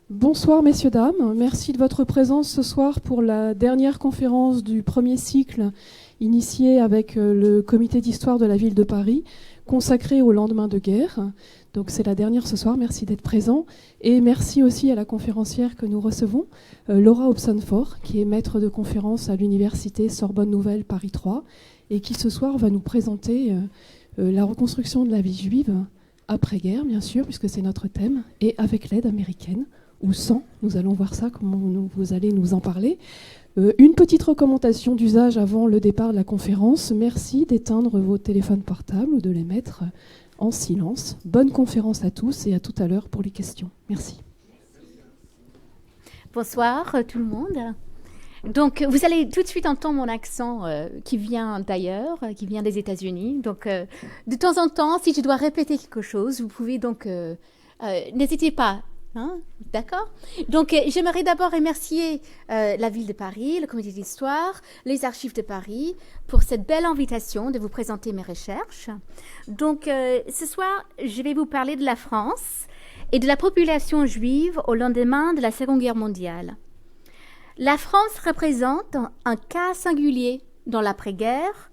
Bonsoir messieurs, dames. Merci de votre présence ce soir pour la dernière conférence du premier cycle initié avec le comité d'histoire de la ville de Paris, consacré au lendemain de guerre. Donc c'est la dernière ce soir, merci d'être présent. Et merci aussi à la conférencière que nous recevons, Laura Hobson-Faure, qui est maître de conférence à l'université Sorbonne Nouvelle Paris 3, et qui ce soir va nous présenter la reconstruction de la vie juive après-guerre, bien sûr, puisque c'est notre thème, et avec l'aide américaine. Ou sans, nous allons voir ça, comment vous allez nous en parler. Une petite recommandation d'usage avant le départ de la conférence. Merci d'éteindre vos téléphones portables ou de les mettre en silence. Bonne conférence à tous et à tout à l'heure pour les questions. Merci. Bonsoir tout le monde. Donc vous allez tout de suite entendre mon accent qui vient d'ailleurs, qui vient des États-Unis. Donc de temps en temps, si je dois répéter quelque chose, vous pouvez donc... n'hésitez pas. Hein, d'accord. Donc, j'aimerais d'abord remercier la ville de Paris, le comité d'histoire, les archives de Paris pour cette belle invitation de vous présenter mes recherches. Donc, ce soir, je vais vous parler de la France et de la population juive au lendemain de la Seconde Guerre mondiale. La France représente un cas singulier dans l'après-guerre,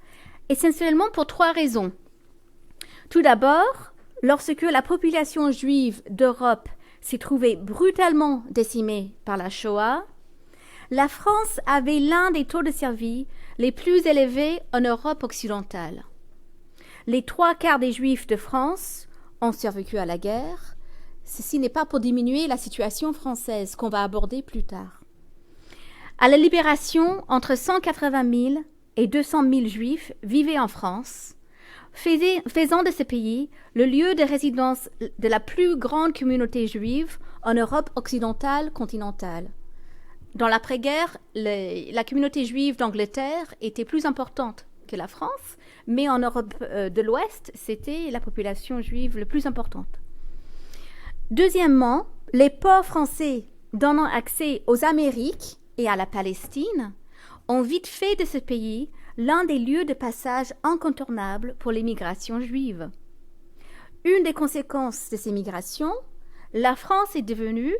essentiellement pour 3 raisons. Tout d'abord, lorsque la population juive d'Europe s'est trouvée brutalement décimée par la Shoah, la France avait l'un des taux de survie les plus élevés en Europe occidentale. Les 3/4 des Juifs de France ont survécu à la guerre. Ceci n'est pas pour diminuer la situation française qu'on va aborder plus tard. À la Libération, entre 180 000 et 200 000 Juifs vivaient en France, faisant de ce pays le lieu de résidence de la plus grande communauté juive en Europe occidentale continentale. Dans l'après-guerre, la communauté juive d'Angleterre était plus importante que la France, mais en Europe de l'Ouest, c'était la population juive la plus importante. Deuxièmement, les ports français donnant accès aux Amériques et à la Palestine ont vite fait de ce pays l'un des lieux de passage incontournables pour les migrations juives. Une des conséquences de ces migrations, la France est devenue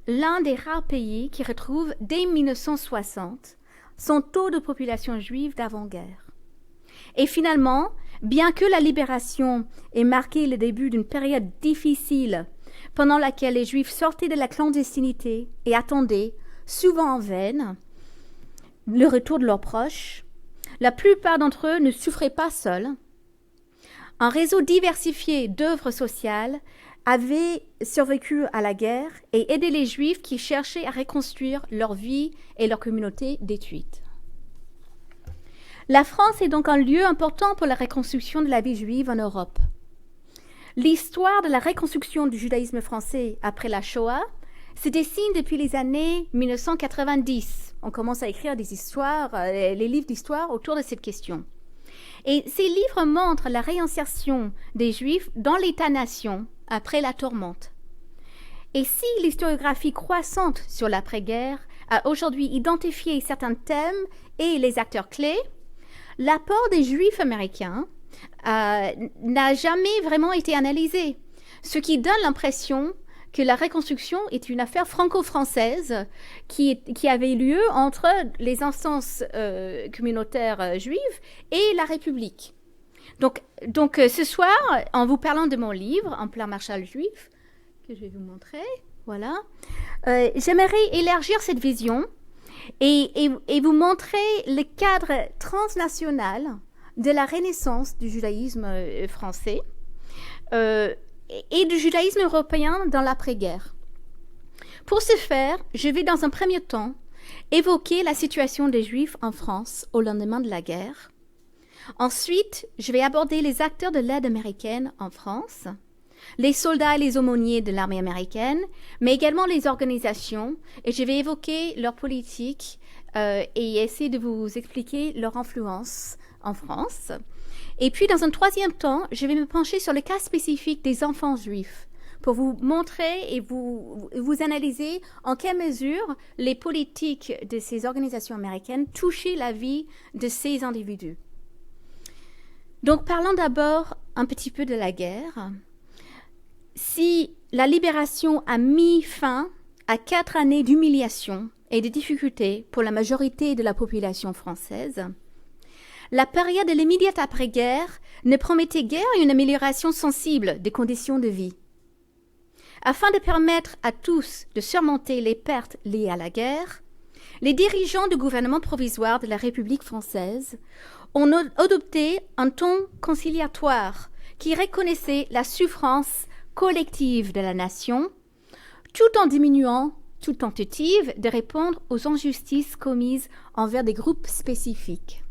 l'un des rares pays qui retrouve dès 1960 son taux de population juive d'avant-guerre. Et finalement, bien que la libération ait marqué le début d'une période difficile pendant laquelle les Juifs sortaient de la clandestinité et attendaient, souvent en vain, le retour de leurs proches, la plupart d'entre eux ne souffraient pas seuls. Un réseau diversifié d'œuvres sociales avait survécu à la guerre et aidé les Juifs qui cherchaient à reconstruire leur vie et leur communauté détruite. La France est donc un lieu important pour la reconstruction de la vie juive en Europe. L'histoire de la reconstruction du judaïsme français après la Shoah se dessine depuis les années 1990. On commence à écrire des histoires, les livres d'histoire autour de cette question. Et ces livres montrent la réinsertion des Juifs dans l'État-nation après la tourmente. Et si l'historiographie croissante sur l'après-guerre a aujourd'hui identifié certains thèmes et les acteurs clés, l'apport des Juifs américains n'a jamais vraiment été analysé, ce qui donne l'impression que la reconstruction est une affaire franco-française qui avait lieu entre les instances communautaires juives et la République. Donc ce soir, en vous parlant de mon livre, En plein Marshall juif, que je vais vous montrer, voilà, j'aimerais élargir cette vision et vous montrer le cadre transnational de la renaissance du judaïsme français et du judaïsme européen dans l'après-guerre. Pour ce faire, je vais dans un premier temps évoquer la situation des Juifs en France au lendemain de la guerre. Ensuite, je vais aborder les acteurs de l'aide américaine en France, les soldats et les aumôniers de l'armée américaine, mais également les organisations, et je vais évoquer leur politique et essayer de vous expliquer leur influence en France. Et puis, dans un troisième temps, je vais me pencher sur le cas spécifique des enfants juifs pour vous montrer et vous analyser en quelle mesure les politiques de ces organisations américaines touchaient la vie de ces individus. Donc, parlons d'abord un petit peu de la guerre. Si la libération a mis fin à 4 années d'humiliation et de difficultés pour la majorité de la population française, la période de l'immédiate après-guerre ne promettait guère une amélioration sensible des conditions de vie. Afin de permettre à tous de surmonter les pertes liées à la guerre, les dirigeants du gouvernement provisoire de la République française ont adopté un ton conciliatoire qui reconnaissait la souffrance collective de la nation, tout en diminuant toute tentative de répondre aux injustices commises envers des groupes spécifiques.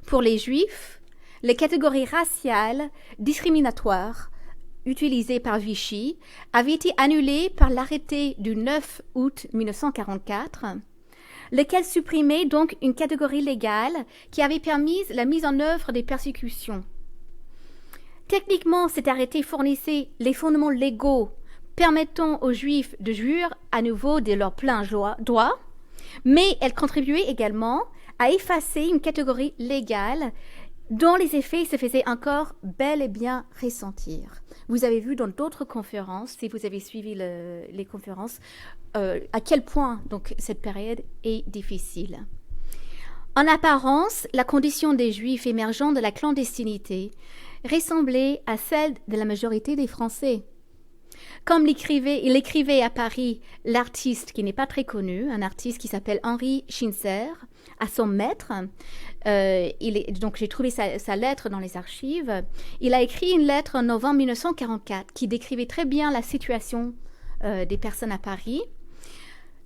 Pour les Juifs, les catégories raciales discriminatoires utilisées par Vichy avaient été annulées par l'arrêté du 9 août 1944, lequel supprimait donc une catégorie légale qui avait permis la mise en œuvre des persécutions. Techniquement, cet arrêté fournissait les fondements légaux permettant aux Juifs de jouir à nouveau de leurs pleins droits, mais elle contribuait également à effacer une catégorie légale dont les effets se faisaient encore bel et bien ressentir. Vous avez vu dans d'autres conférences, si vous avez suivi les conférences, à quel point donc cette période est difficile. En apparence, la condition des Juifs émergeant de la clandestinité ressemblait à celle de la majorité des Français. Comme il écrivait à Paris l'artiste qui n'est pas très connu, un artiste qui s'appelle Henri Schinzer, à son maître. Donc j'ai trouvé sa lettre dans les archives. Il a écrit une lettre en novembre 1944 qui décrivait très bien la situation des personnes à Paris.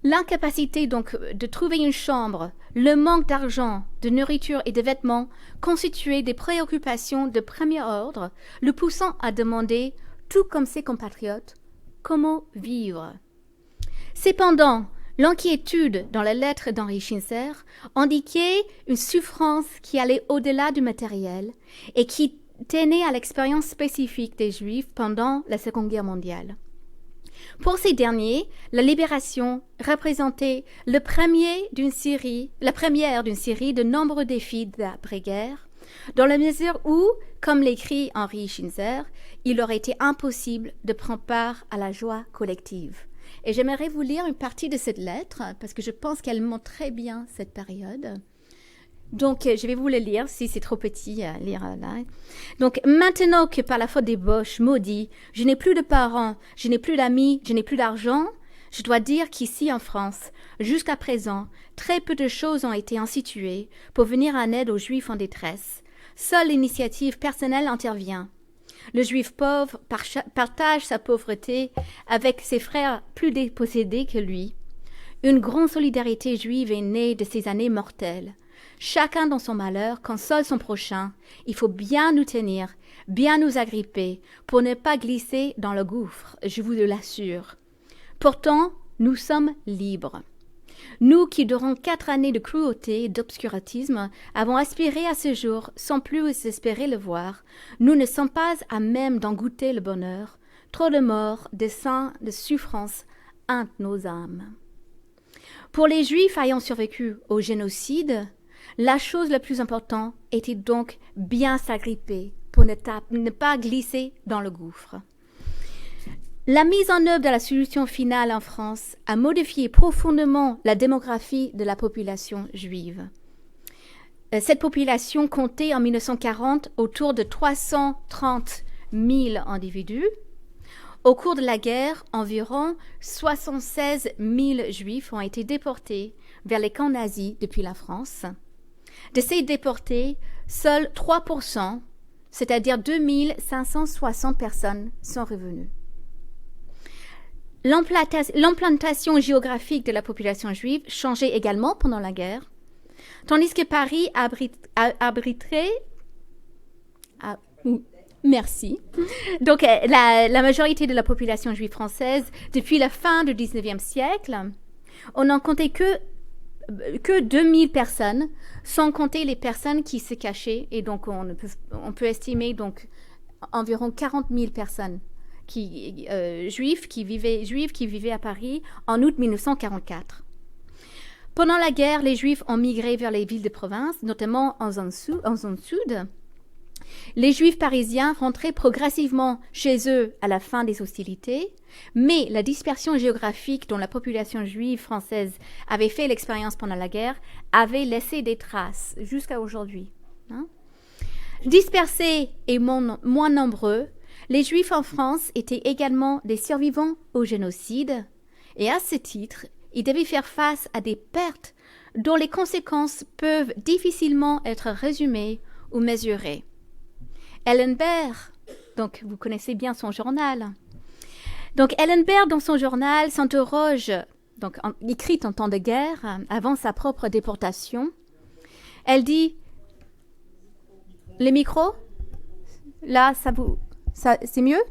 L'incapacité donc de trouver une chambre, le manque d'argent, de nourriture et de vêtements constituaient des préoccupations de premier ordre, le poussant à demander, tout comme ses compatriotes, comment vivre. Cependant, l'inquiétude dans la lettre d'Henri Schinzer indiquait une souffrance qui allait au-delà du matériel et qui tenait à l'expérience spécifique des Juifs pendant la Seconde Guerre mondiale. Pour ces derniers, la libération représentait la première d'une série de nombreux défis d'après-guerre, dans la mesure où, comme l'écrit Henri Schinzer, il aurait été impossible de prendre part à la joie collective. Et j'aimerais vous lire une partie de cette lettre, parce que je pense qu'elle montre très bien cette période. Donc, je vais vous le lire, si c'est trop petit à lire là. Donc, maintenant que par la faute des Boches maudits, je n'ai plus de parents, je n'ai plus d'amis, je n'ai plus d'argent, je dois dire qu'ici en France, jusqu'à présent, très peu de choses ont été instituées pour venir en aide aux Juifs en détresse. Seule l'initiative personnelle intervient. Le Juif pauvre partage sa pauvreté avec ses frères plus dépossédés que lui. Une grande solidarité juive est née de ces années mortelles. Chacun dans son malheur console son prochain. Il faut bien nous tenir, bien nous agripper, pour ne pas glisser dans le gouffre, je vous l'assure. Pourtant, nous sommes libres. Nous qui, durant 4 années de cruauté et d'obscurantisme, avons aspiré à ce jour sans plus espérer le voir, nous ne sommes pas à même d'en goûter le bonheur. Trop de morts, de sang, de souffrances hantent nos âmes. Pour les Juifs ayant survécu au génocide, la chose la plus importante était donc bien s'agripper pour ne pas glisser dans le gouffre. La mise en œuvre de la solution finale en France a modifié profondément la démographie de la population juive. Cette population comptait en 1940 autour de 330 000 individus. Au cours de la guerre, environ 76 000 Juifs ont été déportés vers les camps nazis depuis la France. De ces déportés, seuls 3%, c'est-à-dire 2560 personnes, sont revenues. L'implantation géographique de la population juive changeait également pendant la guerre, tandis que Paris abriterait... Merci. Donc, la majorité de la population juive française, depuis la fin du 19e siècle, on n'en comptait que 2000 personnes, sans compter les personnes qui se cachaient. Et donc, on peut estimer donc, environ 40 000 personnes juifs qui vivaient à Paris en août 1944. Pendant la guerre, les Juifs ont migré vers les villes de province, notamment en zone sud. Les Juifs parisiens rentraient progressivement chez eux à la fin des hostilités, mais la dispersion géographique dont la population juive française avait fait l'expérience pendant la guerre avait laissé des traces jusqu'à aujourd'hui. Dispersés et moins nombreux, les Juifs en France étaient également des survivants au génocide, et à ce titre, ils devaient faire face à des pertes dont les conséquences peuvent difficilement être résumées ou mesurées. Ellen Baer, donc vous connaissez bien son journal. Donc Ellen Baer, dans son journal, s'interroge, donc écrite en temps de guerre, avant sa propre déportation. Elle dit, les micros, là, c'est mieux?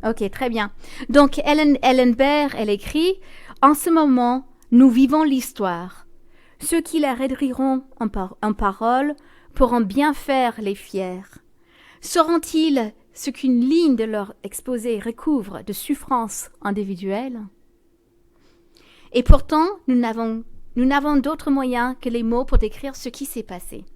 Ok, très bien. Donc Ellen Baer, elle écrit, en ce moment, nous vivons l'histoire. Ceux qui la réduiront en parole pourront bien faire les fiers. Sauront-ils ce qu'une ligne de leur exposé recouvre de souffrances individuelles? Et pourtant, nous n'avons d'autre moyen que les mots pour décrire ce qui s'est passé.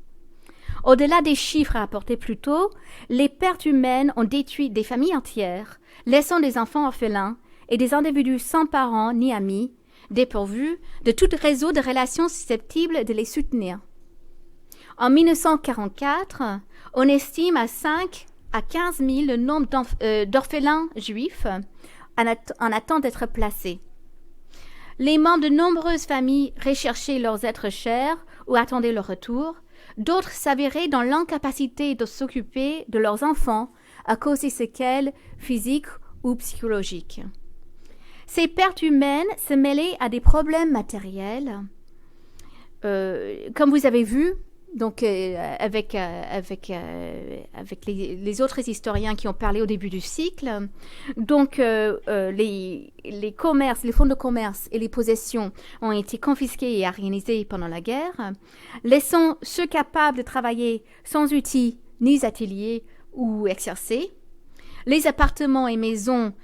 Au-delà des chiffres rapportés plus tôt, les pertes humaines ont détruit des familles entières, laissant des enfants orphelins et des individus sans parents ni amis, dépourvus de tout réseau de relations susceptibles de les soutenir. En 1944, on estime à 5 à 15 000 le nombre d'orphelins juifs en attente d'être placés. Les membres de nombreuses familles recherchaient leurs êtres chers ou attendaient leur retour. D'autres s'avéraient dans l'incapacité de s'occuper de leurs enfants à cause des séquelles physiques ou psychologiques. Ces pertes humaines se mêlaient à des problèmes matériels. Comme vous avez vu, donc avec les autres historiens qui ont parlé au début du cycle, donc les fonds de commerce et les possessions ont été confisqués et organisés pendant la guerre, laissant ceux capables de travailler sans outils ni ateliers ou exercer. Les appartements et maisons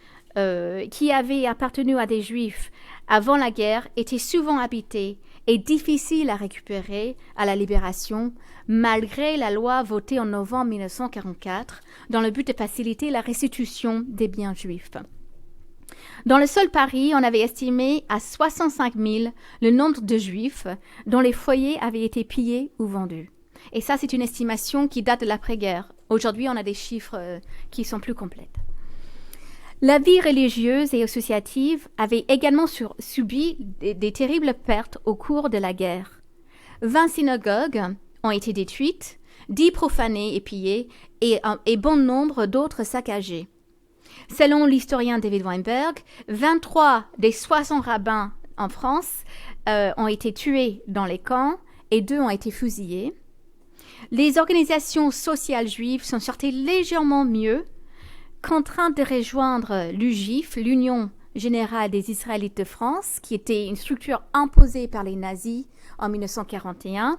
qui avaient appartenu à des Juifs avant la guerre étaient souvent habités et difficiles à récupérer à la Libération, malgré la loi votée en novembre 1944 dans le but de faciliter la restitution des biens juifs. Dans le seul Paris, on avait estimé à 65 000 le nombre de Juifs dont les foyers avaient été pillés ou vendus. Et ça, c'est une estimation qui date de l'après-guerre. Aujourd'hui, on a des chiffres qui sont plus complètes. La vie religieuse et associative avait également subi des terribles pertes au cours de la guerre. 20 synagogues ont été détruites, 10 profanées et pillées, et bon nombre d'autres saccagées. Selon l'historien David Weinberg, 23 des 60 rabbins en France ont été tués dans les camps et 2 ont été fusillés. Les organisations sociales juives s'en sortaient légèrement mieux, contraintes de rejoindre l'UGIF, l'Union générale des Israélites de France, qui était une structure imposée par les nazis en 1941.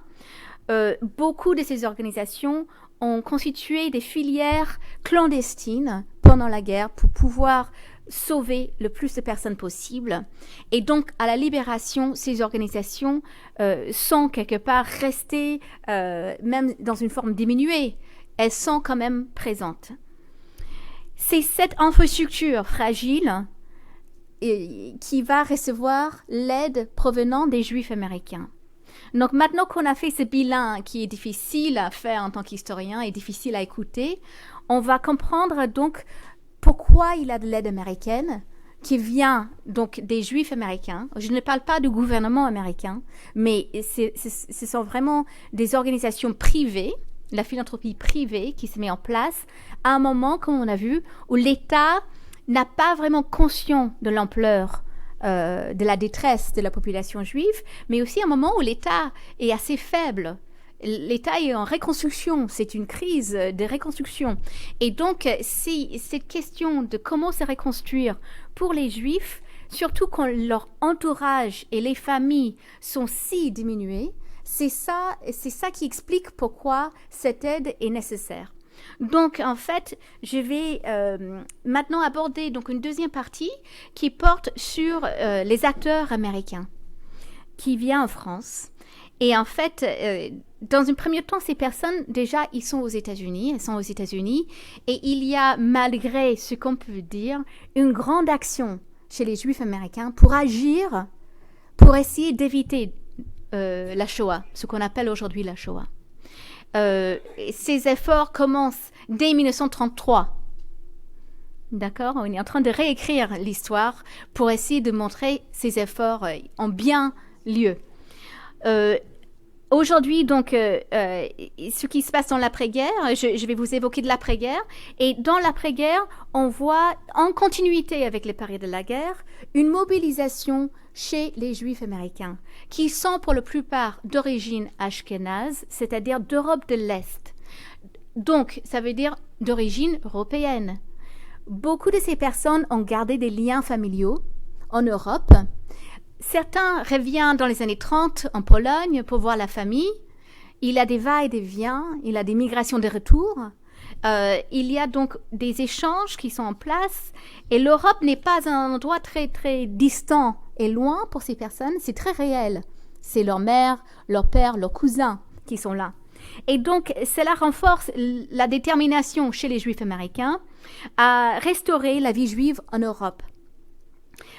Beaucoup de ces organisations ont constitué des filières clandestines pendant la guerre pour pouvoir sauver le plus de personnes possible. Et donc, à la libération, ces organisations sont quelque part restées, même dans une forme diminuée, elles sont quand même présentes. C'est cette infrastructure fragile qui va recevoir l'aide provenant des Juifs américains. Donc maintenant qu'on a fait ce bilan qui est difficile à faire en tant qu'historien et difficile à écouter, on va comprendre donc pourquoi il y a de l'aide américaine qui vient donc des Juifs américains. Je ne parle pas du gouvernement américain, mais ce sont vraiment des organisations privées, la philanthropie privée qui se met en place à un moment, comme on a vu, où l'État n'a pas vraiment conscience de l'ampleur de la détresse de la population juive, mais aussi un moment où l'État est assez faible. L'État est en reconstruction, c'est une crise de reconstruction. Et donc, c'est cette question de comment se reconstruire pour les Juifs, surtout quand leur entourage et les familles sont si diminuées, c'est ça qui explique pourquoi cette aide est nécessaire. Donc, en fait, je vais maintenant aborder donc une deuxième partie qui porte sur les acteurs américains qui viennent en France Et en fait, dans un premier temps, ces personnes, déjà, elles sont aux États-Unis, et il y a, malgré ce qu'on peut dire, une grande action chez les Juifs américains pour agir, pour essayer d'éviter la Shoah, ce qu'on appelle aujourd'hui la Shoah. Ces efforts commencent dès 1933. D'accord ? On est en train de réécrire l'histoire pour essayer de montrer ces efforts ont bien lieu. Aujourd'hui, donc, ce qui se passe dans l'après-guerre, je vais vous évoquer de l'après-guerre. Et dans l'après-guerre, on voit, en continuité avec les périodes de la guerre, une mobilisation chez les Juifs américains, qui sont pour la plupart d'origine ashkénaze, c'est-à-dire d'Europe de l'Est. Donc, ça veut dire d'origine européenne. Beaucoup de ces personnes ont gardé des liens familiaux en Europe. Certains reviennent dans les années 30 en Pologne pour voir la famille. Il y a des va-et-vient, il y a des migrations de retour. Il y a donc des échanges qui sont en place. Et l'Europe n'est pas un endroit très, très distant et loin pour ces personnes. C'est très réel. C'est leur mère, leur père, leurs cousins qui sont là. Et donc, cela renforce la détermination chez les Juifs américains à restaurer la vie juive en Europe.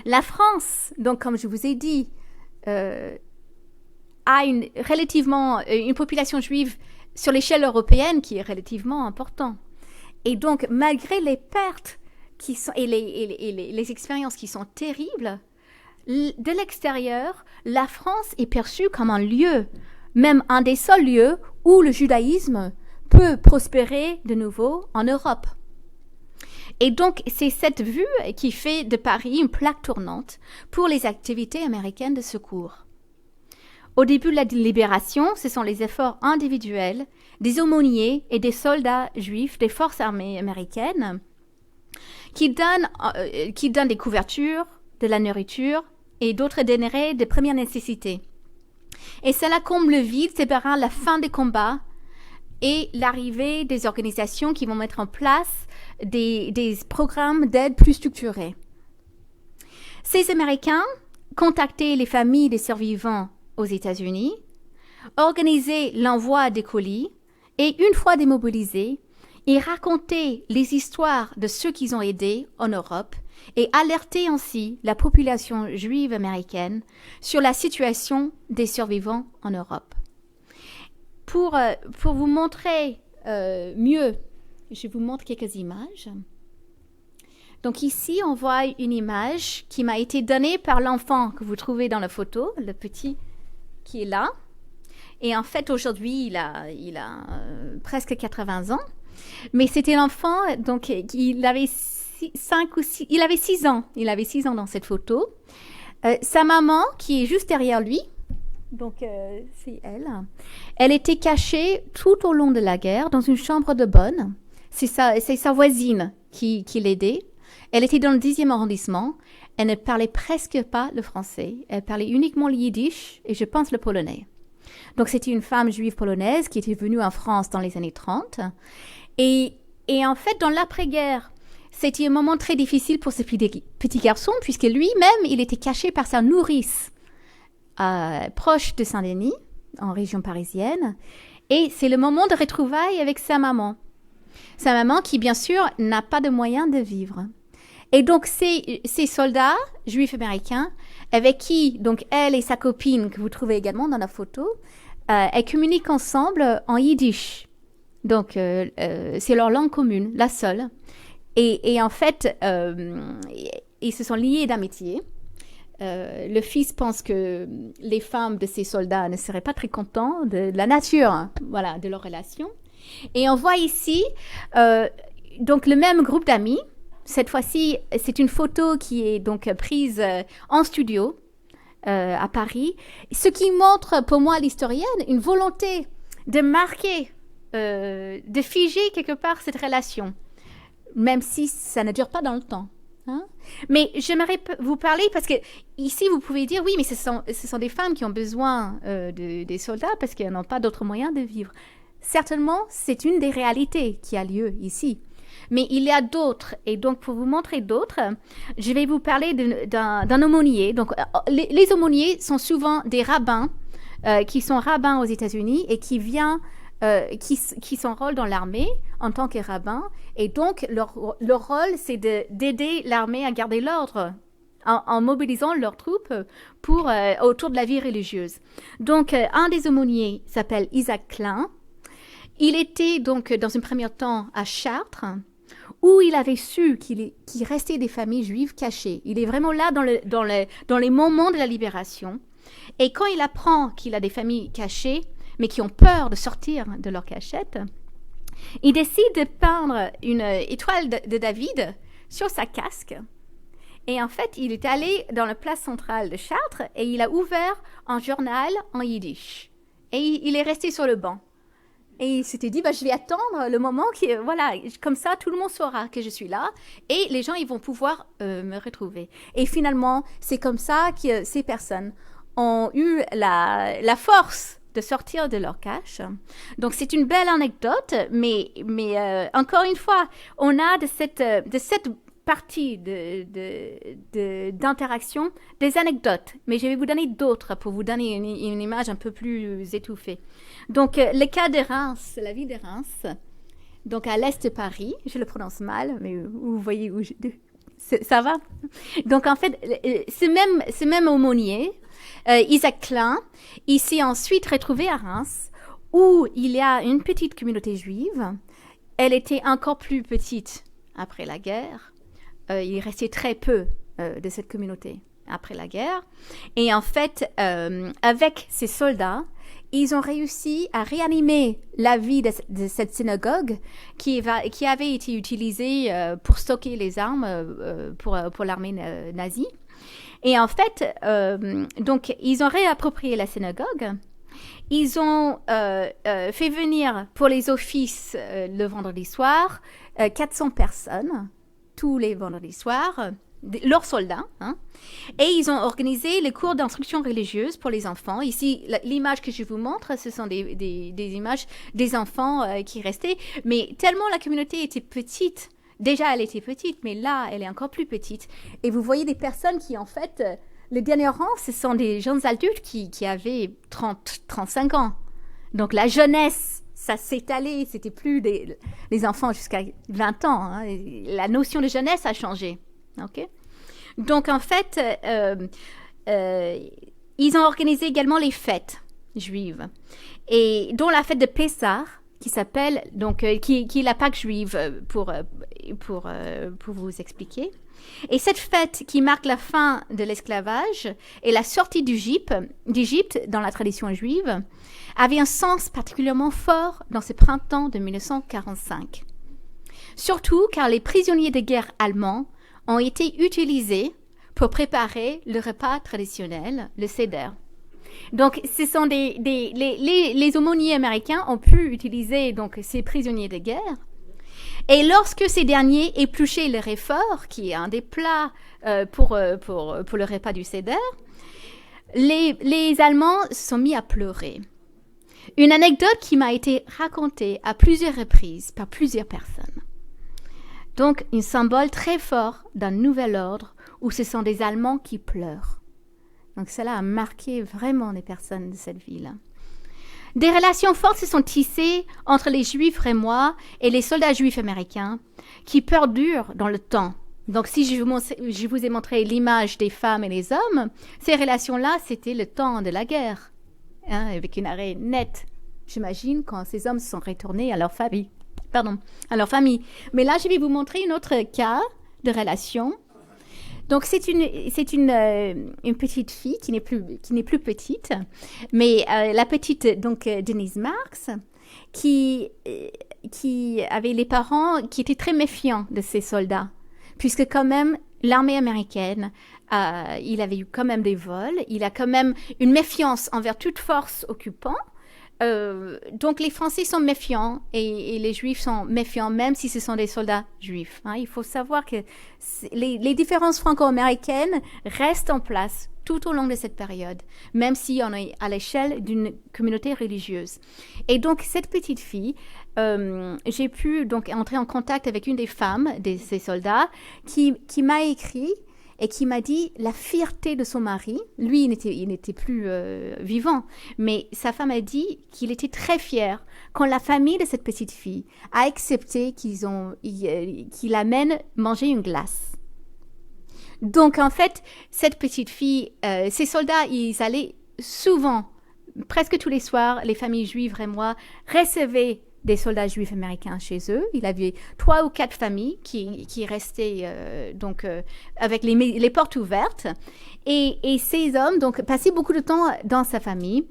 La France, donc comme je vous ai dit, a une population juive sur l'échelle européenne qui est relativement importante. Et donc, malgré les pertes qui sont, et les expériences qui sont terribles, de l'extérieur, la France est perçue comme un lieu, même un des seuls lieux où le judaïsme peut prospérer de nouveau en Europe. Et donc, c'est cette vue qui fait de Paris une plaque tournante pour les activités américaines de secours. Au début de la libération, ce sont les efforts individuels des aumôniers et des soldats juifs des forces armées américaines qui donnent des couvertures, de la nourriture et d'autres denrées de première nécessité. Et cela comble le vide séparant la fin des combats et l'arrivée des organisations qui vont mettre en place des programmes d'aide plus structurés. Ces Américains contactaient les familles des survivants aux États-Unis, organisaient l'envoi des colis et, une fois démobilisés, ils racontaient les histoires de ceux qu'ils ont aidés en Europe et alertaient ainsi la population juive américaine sur la situation des survivants en Europe. Pour vous montrer mieux, je vous montre quelques images. Donc ici, on voit une image qui m'a été donnée par l'enfant que vous trouvez dans la photo, le petit qui est là. Et en fait, aujourd'hui, il a presque 80 ans. Mais c'était l'enfant, donc il avait 6 ans. Il avait 6 ans dans cette photo. Sa maman, qui est juste derrière lui, donc c'est elle. Elle était cachée tout au long de la guerre dans une chambre de bonne. C'est sa voisine qui l'aidait. Elle était dans le 10e arrondissement. Elle ne parlait presque pas le français. Elle parlait uniquement le yiddish et je pense le polonais. Donc c'était une femme juive polonaise qui était venue en France dans les années 30. Et en fait, dans l'après-guerre, c'était un moment très difficile pour ce petit garçon puisque lui-même, il était caché par sa nourrice proche de Saint-Denis, en région parisienne. Et c'est le moment de retrouvailles avec sa maman. Sa maman qui, bien sûr, n'a pas de moyens de vivre. Et donc, ces soldats juifs américains, avec qui, donc, elle et sa copine, que vous trouvez également dans la photo, elles communiquent ensemble en yiddish. Donc, c'est leur langue commune, la seule. Et en fait, ils se sont liés d'amitié. Le fils pense que les femmes de ces soldats ne seraient pas très contents de la nature, voilà, de leur relation. Et on voit ici donc le même groupe d'amis. Cette fois-ci, c'est une photo qui est donc prise en studio à Paris, ce qui montre pour moi, l'historienne, une volonté de marquer, de figer quelque part cette relation, même si ça ne dure pas dans le temps. Hein? Mais j'aimerais vous parler parce que ici vous pouvez dire oui, mais ce sont des femmes qui ont besoin des soldats parce qu'elles n'ont pas d'autres moyens de vivre. Certainement, c'est une des réalités qui a lieu ici. Mais il y a d'autres. Et donc, pour vous montrer d'autres, je vais vous parler d'un aumônier. Donc, les aumôniers sont souvent des rabbins qui sont rabbins aux États-Unis et qui s'enrôlent dans l'armée en tant que rabbins. Et donc, leur rôle, c'est d'aider l'armée à garder l'ordre en mobilisant leurs troupes autour de la vie religieuse. Donc, un des aumôniers s'appelle Isaac Klein. Il était donc, dans un premier temps, à Chartres, où il avait su qu'il restait des familles juives cachées. Il est vraiment là dans les moments de la libération. Et quand il apprend qu'il a des familles cachées, mais qui ont peur de sortir de leur cachette, il décide de peindre une étoile de David sur sa casque. Et en fait, il est allé dans la place centrale de Chartres et il a ouvert un journal en yiddish. Et il est resté sur le banc. Et il s'était dit, je vais attendre le moment comme ça, tout le monde saura que je suis là et les gens, ils vont pouvoir me retrouver. Et finalement, c'est comme ça que ces personnes ont eu la force de sortir de leur cache. Donc, c'est une belle anecdote, mais encore une fois, on a de cette partie d'interaction des anecdotes, mais je vais vous donner d'autres pour vous donner une image un peu plus étouffée. Donc, le cas de Reims, la ville de Reims, donc à l'est de Paris, je le prononce mal, mais vous voyez où ça va. Donc, en fait, ce même aumônier, Isaac Klein, il s'est ensuite retrouvé à Reims, où il y a une petite communauté juive. Elle était encore plus petite après la guerre. Il restait très peu de cette communauté après la guerre. Et en fait, avec ces soldats, ils ont réussi à réanimer la vie de cette synagogue qui avait été utilisée pour stocker les armes pour l'armée nazie. Et en fait, donc, ils ont réapproprié la synagogue. Ils ont fait venir pour les offices le vendredi soir 400 personnes, tous les vendredis soirs, leurs soldats, et ils ont organisé les cours d'instruction religieuse pour les enfants. Ici, l'image que je vous montre, ce sont des images des enfants qui restaient, mais tellement la communauté était petite. Déjà, elle était petite, mais là, elle est encore plus petite. Et vous voyez des personnes qui, en fait, les derniers rangs, ce sont des jeunes adultes qui avaient 35 ans. Donc, la jeunesse, ça s'est allé. C'était plus les enfants jusqu'à 20 ans. La notion de jeunesse a changé. Okay? Donc, en fait, ils ont organisé également les fêtes juives, et dont la fête de Pessah, qui s'appelle, donc, qui est la Pâque juive, pour vous expliquer. Et cette fête qui marque la fin de l'esclavage et la sortie d'Égypte dans la tradition juive avait un sens particulièrement fort dans ce printemps de 1945. Surtout car les prisonniers de guerre allemands ont été utilisés pour préparer le repas traditionnel, le Seder. Donc, ce sont les aumôniers américains ont pu utiliser donc ces prisonniers de guerre. Et lorsque ces derniers épluchaient le réfort, qui est un des plats pour le repas du Seder, les Allemands se sont mis à pleurer. Une anecdote qui m'a été racontée à plusieurs reprises par plusieurs personnes. Donc, un symbole très fort d'un nouvel ordre où ce sont des Allemands qui pleurent. Donc, cela a marqué vraiment les personnes de cette ville. Des relations fortes se sont tissées entre les Juifs rémois et les soldats juifs américains qui perdurent dans le temps. Donc, si je vous ai montré l'image des femmes et des hommes, ces relations-là, c'était le temps de la guerre, avec une arrêt nette, j'imagine, quand ces hommes se sont retournés à leur famille. Mais là, je vais vous montrer un autre cas de relation. Donc, c'est une petite fille qui n'est plus petite, mais la petite, donc, Denise Marks, qui avait les parents qui étaient très méfiants de ces soldats, puisque quand même, l'armée américaine, il avait eu quand même des vols, il a quand même une méfiance envers toute force occupante. Donc les Français sont méfiants et les Juifs sont méfiants, même si ce sont des soldats juifs. Il faut savoir que les différences franco-américaines restent en place tout au long de cette période, même si on est à l'échelle d'une communauté religieuse. Et donc cette petite fille, j'ai pu donc entrer en contact avec une des femmes de ces soldats qui m'a écrit et qui m'a dit la fierté de son mari. Lui, il n'était plus vivant, mais sa femme a dit qu'il était très fier quand la famille de cette petite fille a accepté qu'il amène manger une glace. Donc, en fait, cette petite fille, ces soldats, ils allaient souvent, presque tous les soirs, les familles juives rémois recevaient des soldats juifs américains chez eux. Il avait 3 ou 4 familles qui restaient avec les portes ouvertes. Et ces hommes donc, passaient beaucoup de temps dans sa famille,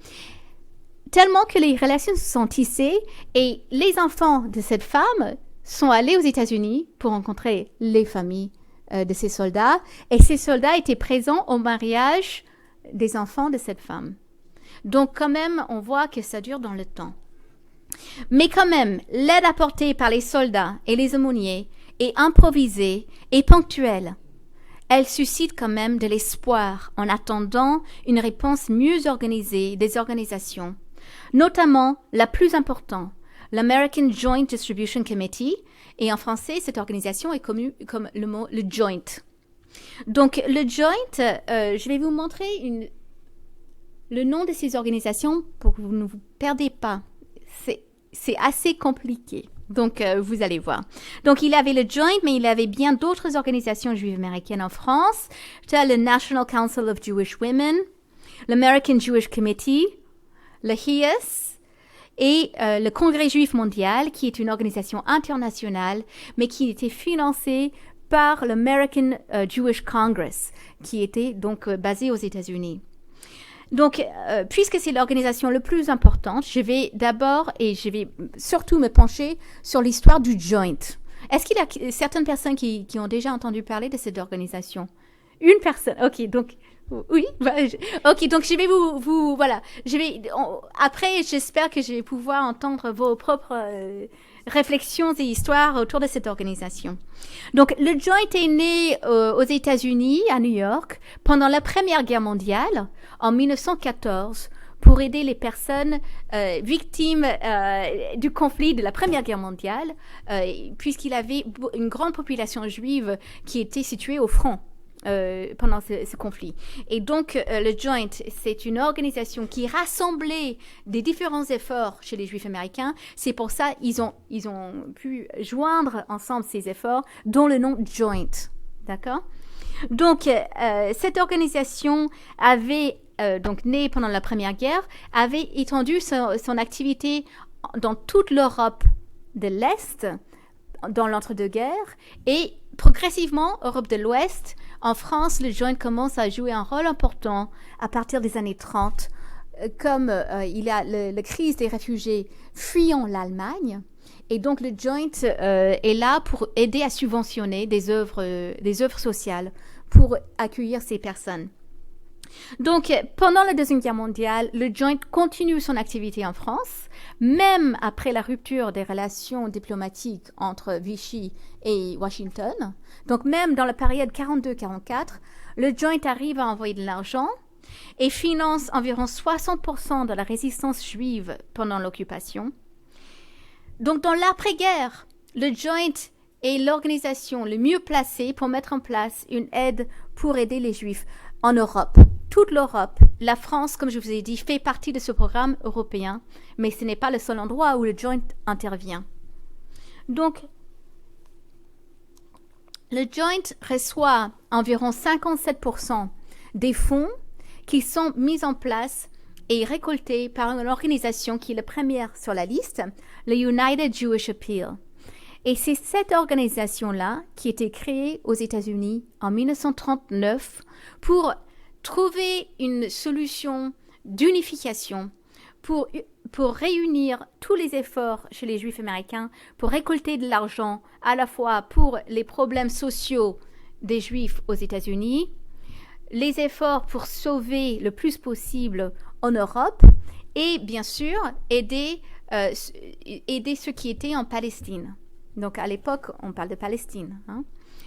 tellement que les relations se sont tissées. Et les enfants de cette femme sont allés aux États-Unis pour rencontrer les familles de ces soldats. Et ces soldats étaient présents au mariage des enfants de cette femme. Donc quand même, on voit que ça dure dans le temps. Mais quand même, l'aide apportée par les soldats et les aumôniers est improvisée et ponctuelle. Elle suscite quand même de l'espoir en attendant une réponse mieux organisée des organisations, notamment la plus importante, l'American Joint Distribution Committee, et en français, cette organisation est connue comme le mot le joint. Donc, le joint, je vais vous montrer le nom de ces organisations pour que vous ne vous perdez pas. C'est assez compliqué. Donc, vous allez voir. Donc, il avait le Joint, mais il avait bien d'autres organisations juives américaines en France. Le National Council of Jewish Women, l'American Jewish Committee, le HIAS, et le Congrès juif mondial, qui est une organisation internationale, mais qui était financée par l'American Jewish Congress, qui était donc basé aux États-Unis. Donc, puisque c'est l'organisation la plus importante, je vais d'abord et je vais surtout me pencher sur l'histoire du Joint. Est-ce qu'il y a certaines personnes qui ont déjà entendu parler de cette organisation? Une personne, ok, donc, oui, ok, donc je vais voilà, après, j'espère que je vais pouvoir entendre vos propres réflexions et histoires autour de cette organisation. Donc, le Joint est né aux États-Unis, à New York, pendant la Première Guerre mondiale, en 1914, pour aider les personnes victimes du conflit de la Première Guerre mondiale, puisqu'il avait une grande population juive qui était située au front pendant ce conflit. Et donc, le Joint, c'est une organisation qui rassemblait des différents efforts chez les Juifs américains. C'est pour ça qu'ils ont pu joindre ensemble ces efforts, dont le nom Joint. D'accord? Donc, cette organisation avait, donc née pendant la Première Guerre, avait étendu son activité dans toute l'Europe de l'Est, dans l'entre-deux-guerres, et progressivement, Europe de l'Ouest. En France, le Joint commence à jouer un rôle important à partir des années 30, comme il y a la crise des réfugiés fuyant l'Allemagne. Et donc, le Joint est là pour aider à subventionner des œuvres sociales pour accueillir ces personnes. Donc, pendant la Deuxième Guerre mondiale, le Joint continue son activité en France, même après la rupture des relations diplomatiques entre Vichy et Washington. Donc, même dans la période 42-44, le Joint arrive à envoyer de l'argent et finance environ 60% de la résistance juive pendant l'occupation. Donc, dans l'après-guerre, le Joint est l'organisation le mieux placée pour mettre en place une aide pour aider les Juifs en Europe. Toute l'Europe, la France, comme je vous ai dit, fait partie de ce programme européen, mais ce n'est pas le seul endroit où le Joint intervient. Donc, le Joint reçoit environ 57% des fonds qui sont mis en place et récoltés par une organisation qui est la première sur la liste, le United Jewish Appeal. Et c'est cette organisation-là qui a été créée aux États-Unis en 1939 pour trouver une solution d'unification pour réunir tous les efforts chez les Juifs américains pour récolter de l'argent à la fois pour les problèmes sociaux des Juifs aux États-Unis, les efforts pour sauver le plus possible en Europe et bien sûr aider ceux qui étaient en Palestine. Donc à l'époque, on parle de Palestine.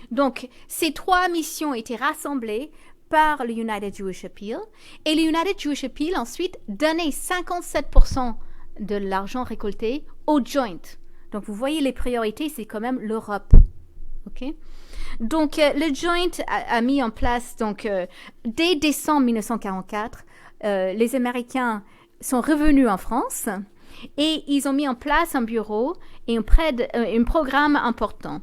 Donc ces 3 missions étaient rassemblées par le United Jewish Appeal. Et le United Jewish Appeal, ensuite, donnait 57% de l'argent récolté au Joint. Donc, vous voyez, les priorités, c'est quand même l'Europe. OK? Donc, le Joint a mis en place, dès décembre 1944, les Américains sont revenus en France et ils ont mis en place un bureau et un programme important.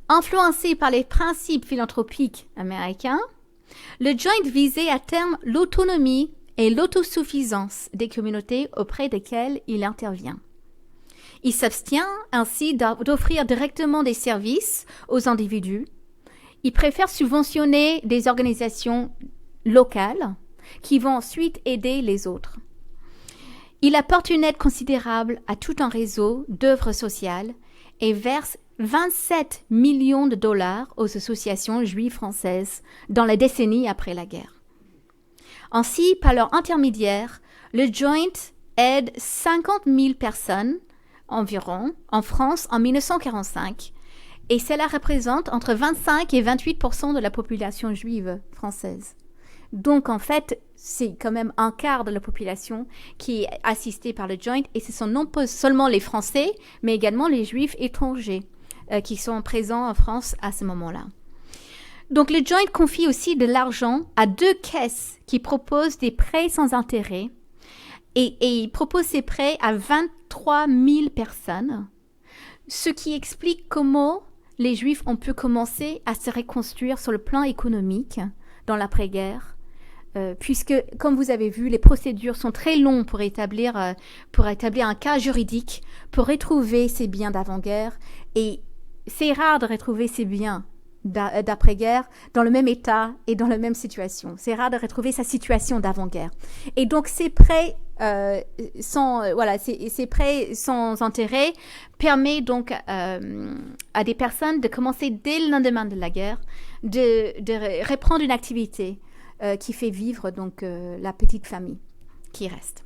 Influencé par les principes philanthropiques américains, le Joint visait à terme l'autonomie et l'autosuffisance des communautés auprès desquelles il intervient. Il s'abstient ainsi d'offrir directement des services aux individus. Il préfère subventionner des organisations locales qui vont ensuite aider les autres. Il apporte une aide considérable à tout un réseau d'œuvres sociales et verse 27 millions de dollars aux associations juives françaises dans la décennie après la guerre. Ainsi, par leur intermédiaire, le Joint aide 50 000 personnes environ en France en 1945 et cela représente entre 25 et 28% de la population juive française. Donc en fait, c'est quand même un quart de la population qui est assistée par le Joint et ce sont non pas seulement les Français, mais également les Juifs étrangers qui sont présents en France à ce moment-là. Donc le Joint confie aussi de l'argent à 2 caisses qui proposent des prêts sans intérêt et il propose ces prêts à 23 000 personnes, ce qui explique comment les Juifs ont pu commencer à se reconstruire sur le plan économique dans l'après-guerre, puisque, comme vous avez vu, les procédures sont très longues pour établir un cas juridique, pour retrouver ces biens d'avant-guerre, et c'est rare de retrouver ces biens d'après-guerre dans le même état et dans la même situation. C'est rare de retrouver sa situation d'avant-guerre. Et donc, ces prêts sans intérêt permet donc à des personnes de commencer dès le lendemain de la guerre de reprendre une activité qui fait vivre donc la petite famille qui reste.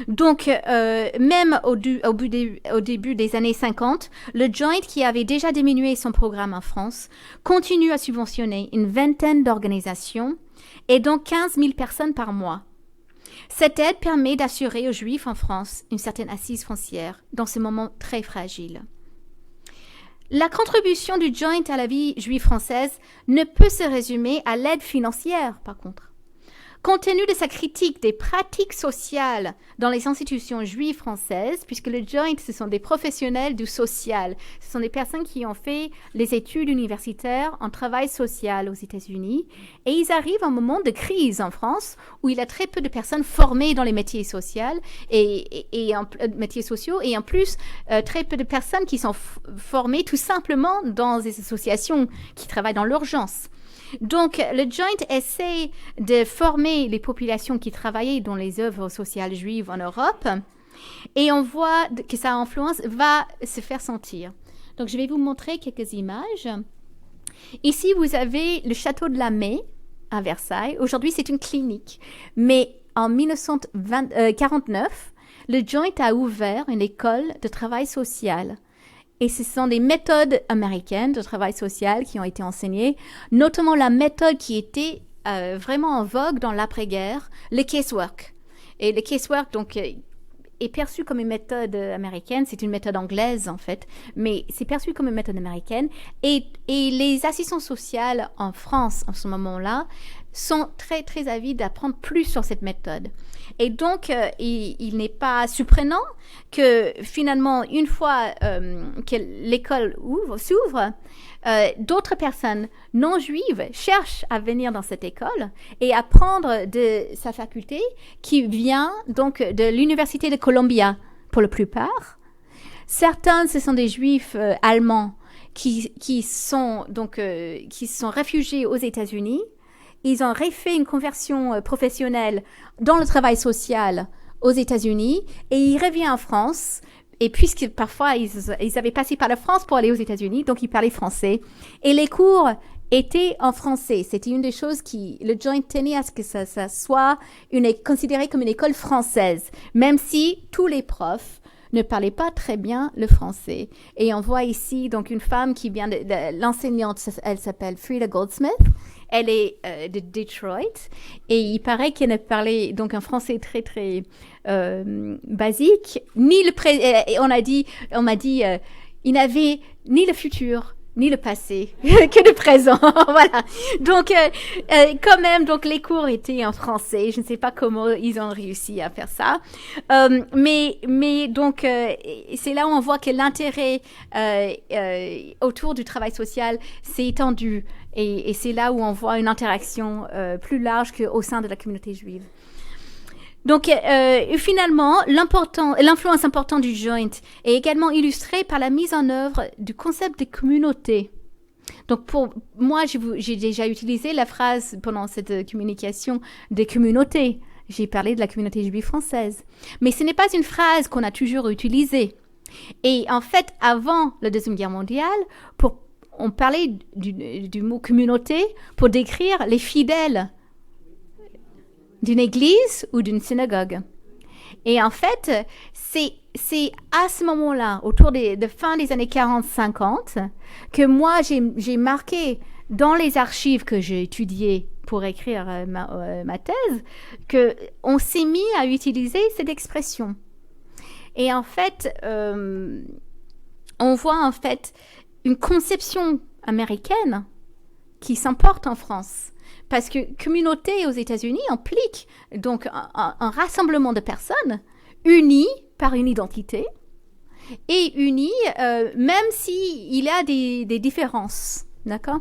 Donc, même au début des années 50, le Joint, qui avait déjà diminué son programme en France, continue à subventionner une vingtaine d'organisations et donc 15 000 personnes par mois. Cette aide permet d'assurer aux Juifs en France une certaine assise foncière dans ce moment très fragile. La contribution du Joint à la vie juive française ne peut se résumer à l'aide financière, par contre. Compte tenu de sa critique des pratiques sociales dans les institutions juives françaises, puisque le Joint, ce sont des professionnels du social, ce sont des personnes qui ont fait les études universitaires en travail social aux États-Unis, et ils arrivent à un moment de crise en France où il y a très peu de personnes formées dans les métiers sociaux métiers sociaux, et en plus très peu de personnes qui sont formées tout simplement dans des associations qui travaillent dans l'urgence. Donc, le Joint essaie de former les populations qui travaillaient dans les œuvres sociales juives en Europe et on voit que sa influence va se faire sentir. Donc, je vais vous montrer quelques images. Ici, vous avez le château de la Mai à Versailles. Aujourd'hui, c'est une clinique. Mais en 1949, le Joint a ouvert une école de travail social. Et ce sont des méthodes américaines de travail social qui ont été enseignées, notamment la méthode qui était vraiment en vogue dans l'après-guerre, le casework. Et le casework, donc, est perçu comme une méthode américaine. C'est une méthode anglaise, en fait, mais c'est perçu comme une méthode américaine. Et les assistants sociaux en France, en ce moment-là, sont très, très avides d'apprendre plus sur cette méthode. Et donc, il n'est pas surprenant que finalement, une fois que l'école s'ouvre, d'autres personnes non juives cherchent à venir dans cette école et apprendre de sa faculté qui vient donc de l'Université de Columbia pour la plupart. Certains, ce sont des juifs allemands qui sont réfugiés aux États-Unis. Ils ont refait une conversion professionnelle dans le travail social aux États-Unis et ils reviennent en France. Et puisque parfois ils avaient passé par la France pour aller aux États-Unis, donc ils parlaient français. Et les cours étaient en français. C'était une des choses le Joint tenait à ce que ça soit considéré comme une école française, même si tous les profs ne parlaient pas très bien le français. Et on voit ici donc une femme qui vient l'enseignante, elle s'appelle Frida Goldsmith. Elle est de Detroit et il paraît qu'elle ne parlait donc un français très très basique. On m'a dit, il n'avait ni le futur ni le passé que le présent. Voilà. Donc, quand même, donc les cours étaient en français. Je ne sais pas comment ils ont réussi à faire ça. Mais donc, c'est là où on voit que l'intérêt autour du travail social s'est étendu. Et c'est là où on voit une interaction plus large qu'au sein de la communauté juive. Donc, finalement, l'influence importante du joint est également illustrée par la mise en œuvre du concept de communauté. Donc, pour moi, j'ai déjà utilisé la phrase pendant cette communication de communauté. J'ai parlé de la communauté juive française. Mais ce n'est pas une phrase qu'on a toujours utilisée. Et en fait, avant la Deuxième Guerre mondiale, on parlait du mot communauté pour décrire les fidèles d'une église ou d'une synagogue. Et en fait, c'est à ce moment-là, autour de fin des années 40-50, que moi, j'ai marqué dans les archives que j'ai étudiées pour écrire ma thèse, qu'on s'est mis à utiliser cette expression. Et en fait, on voit en fait une conception américaine qui s'importe en France. Parce que communauté aux États-Unis implique donc un rassemblement de personnes unies par une identité et unies même s'il y a des différences. D'accord ?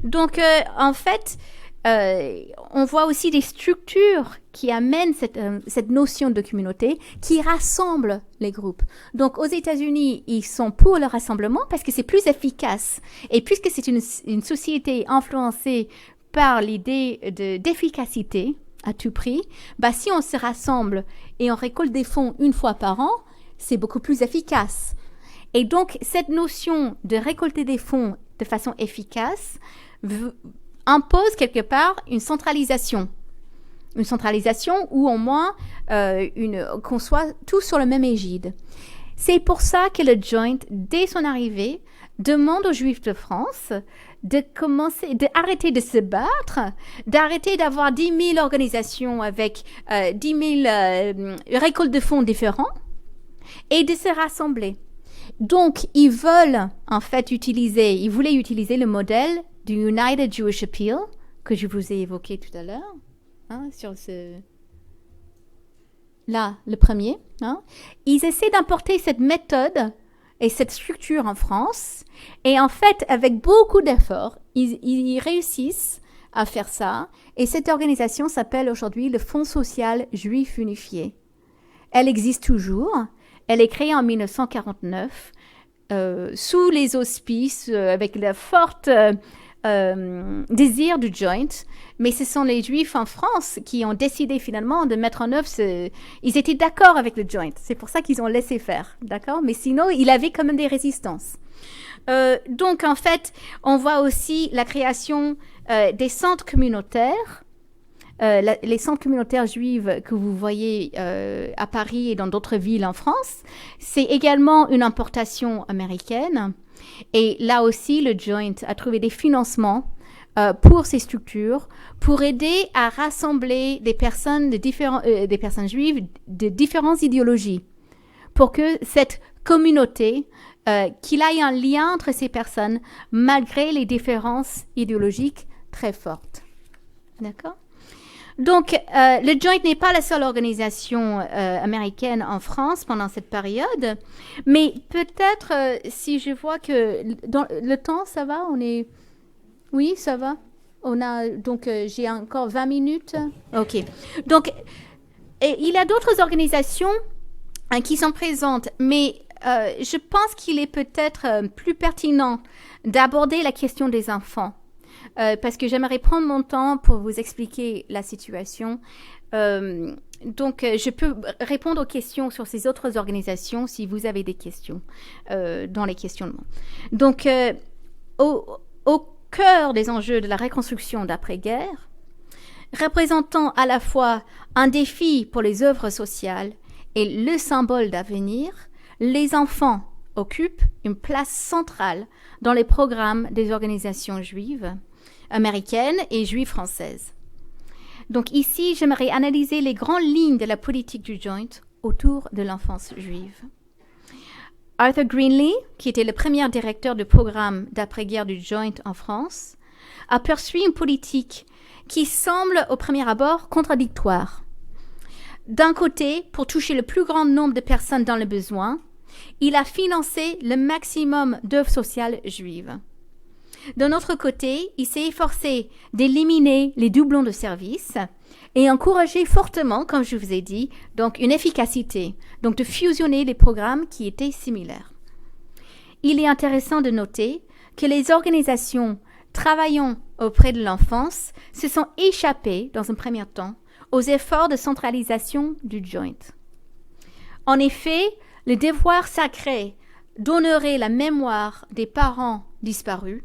Donc, en fait, on voit aussi des structures qui amènent cette notion de communauté qui rassemble les groupes. Donc, aux États-Unis, ils sont pour le rassemblement parce que c'est plus efficace. Et puisque c'est une société influencée par l'idée d'efficacité à tout prix, si on se rassemble et on récolte des fonds une fois par an, c'est beaucoup plus efficace. Et donc, cette notion de récolter des fonds de façon efficace impose quelque part une centralisation. Une centralisation où au moins qu'on soit tous sur le même égide. C'est pour ça que le Joint, dès son arrivée, demande aux Juifs de France d'arrêter de se battre, d'arrêter d'avoir 10 000 organisations avec 10 000 récoltes de fonds différents et de se rassembler. Donc, ils voulaient utiliser le modèle du United Jewish Appeal que je vous ai évoqué tout à l'heure, sur là, le premier. Ils essaient d'importer cette méthode et cette structure en France. Et en fait, avec beaucoup d'efforts, ils réussissent à faire ça. Et cette organisation s'appelle aujourd'hui le Fonds social juif unifié. Elle existe toujours. Elle est créée en 1949 sous les auspices, avec le fort désir du Joint. Mais ce sont les Juifs en France qui ont décidé finalement de mettre en œuvre Ils étaient d'accord avec le Joint. C'est pour ça qu'ils ont laissé faire, d'accord ? Mais sinon, il avait quand même des résistances. Donc, en fait, on voit aussi la création des centres communautaires. Les centres communautaires juifs que vous voyez à Paris et dans d'autres villes en France, c'est également une importation américaine. Et là aussi, le Joint a trouvé des financements pour ces structures, pour aider à rassembler des personnes juives de différentes idéologies, pour que cette communauté, qu'il y ait un lien entre ces personnes, malgré les différences idéologiques très fortes. D'accord ? Donc, le Joint n'est pas la seule organisation américaine en France pendant cette période, mais peut-être, si je vois que dans le temps, ça va, Oui, ça va. Donc, j'ai encore 20 minutes. OK. Donc, il y a d'autres organisations qui sont présentes, mais je pense qu'il est peut-être plus pertinent d'aborder la question des enfants. Parce que j'aimerais prendre mon temps pour vous expliquer la situation. Donc, je peux répondre aux questions sur ces autres organisations si vous avez des questions dans les questionnements. Donc, au cœur des enjeux de la reconstruction d'après-guerre, représentant à la fois un défi pour les œuvres sociales et le symbole d'avenir, les enfants occupent une place centrale dans les programmes des organisations juives américaines et juives françaises. Donc ici, j'aimerais analyser les grandes lignes de la politique du Joint autour de l'enfance juive. Arthur Greenlee, qui était le premier directeur du programme d'après-guerre du Joint en France, a poursuivi une politique qui semble au premier abord contradictoire. D'un côté, pour toucher le plus grand nombre de personnes dans le besoin, il a financé le maximum d'œuvres sociales juives. D'un autre côté, il s'est efforcé d'éliminer les doublons de services et encourager fortement, comme je vous ai dit, donc une efficacité, donc de fusionner les programmes qui étaient similaires. Il est intéressant de noter que les organisations travaillant auprès de l'enfance se sont échappées, dans un premier temps, aux efforts de centralisation du Joint. En effet, le devoir sacré d'honorer la mémoire des parents disparus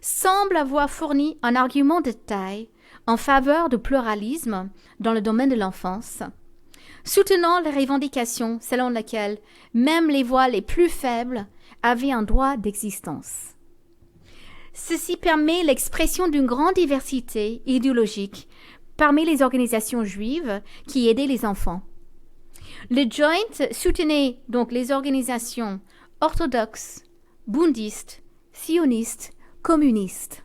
semble avoir fourni un argument de taille en faveur du pluralisme dans le domaine de l'enfance, soutenant les revendications selon lesquelles même les voix les plus faibles avaient un droit d'existence. Ceci permet l'expression d'une grande diversité idéologique parmi les organisations juives qui aidaient les enfants. Le Joint soutenait donc les organisations orthodoxes, bundistes, sionistes, communistes,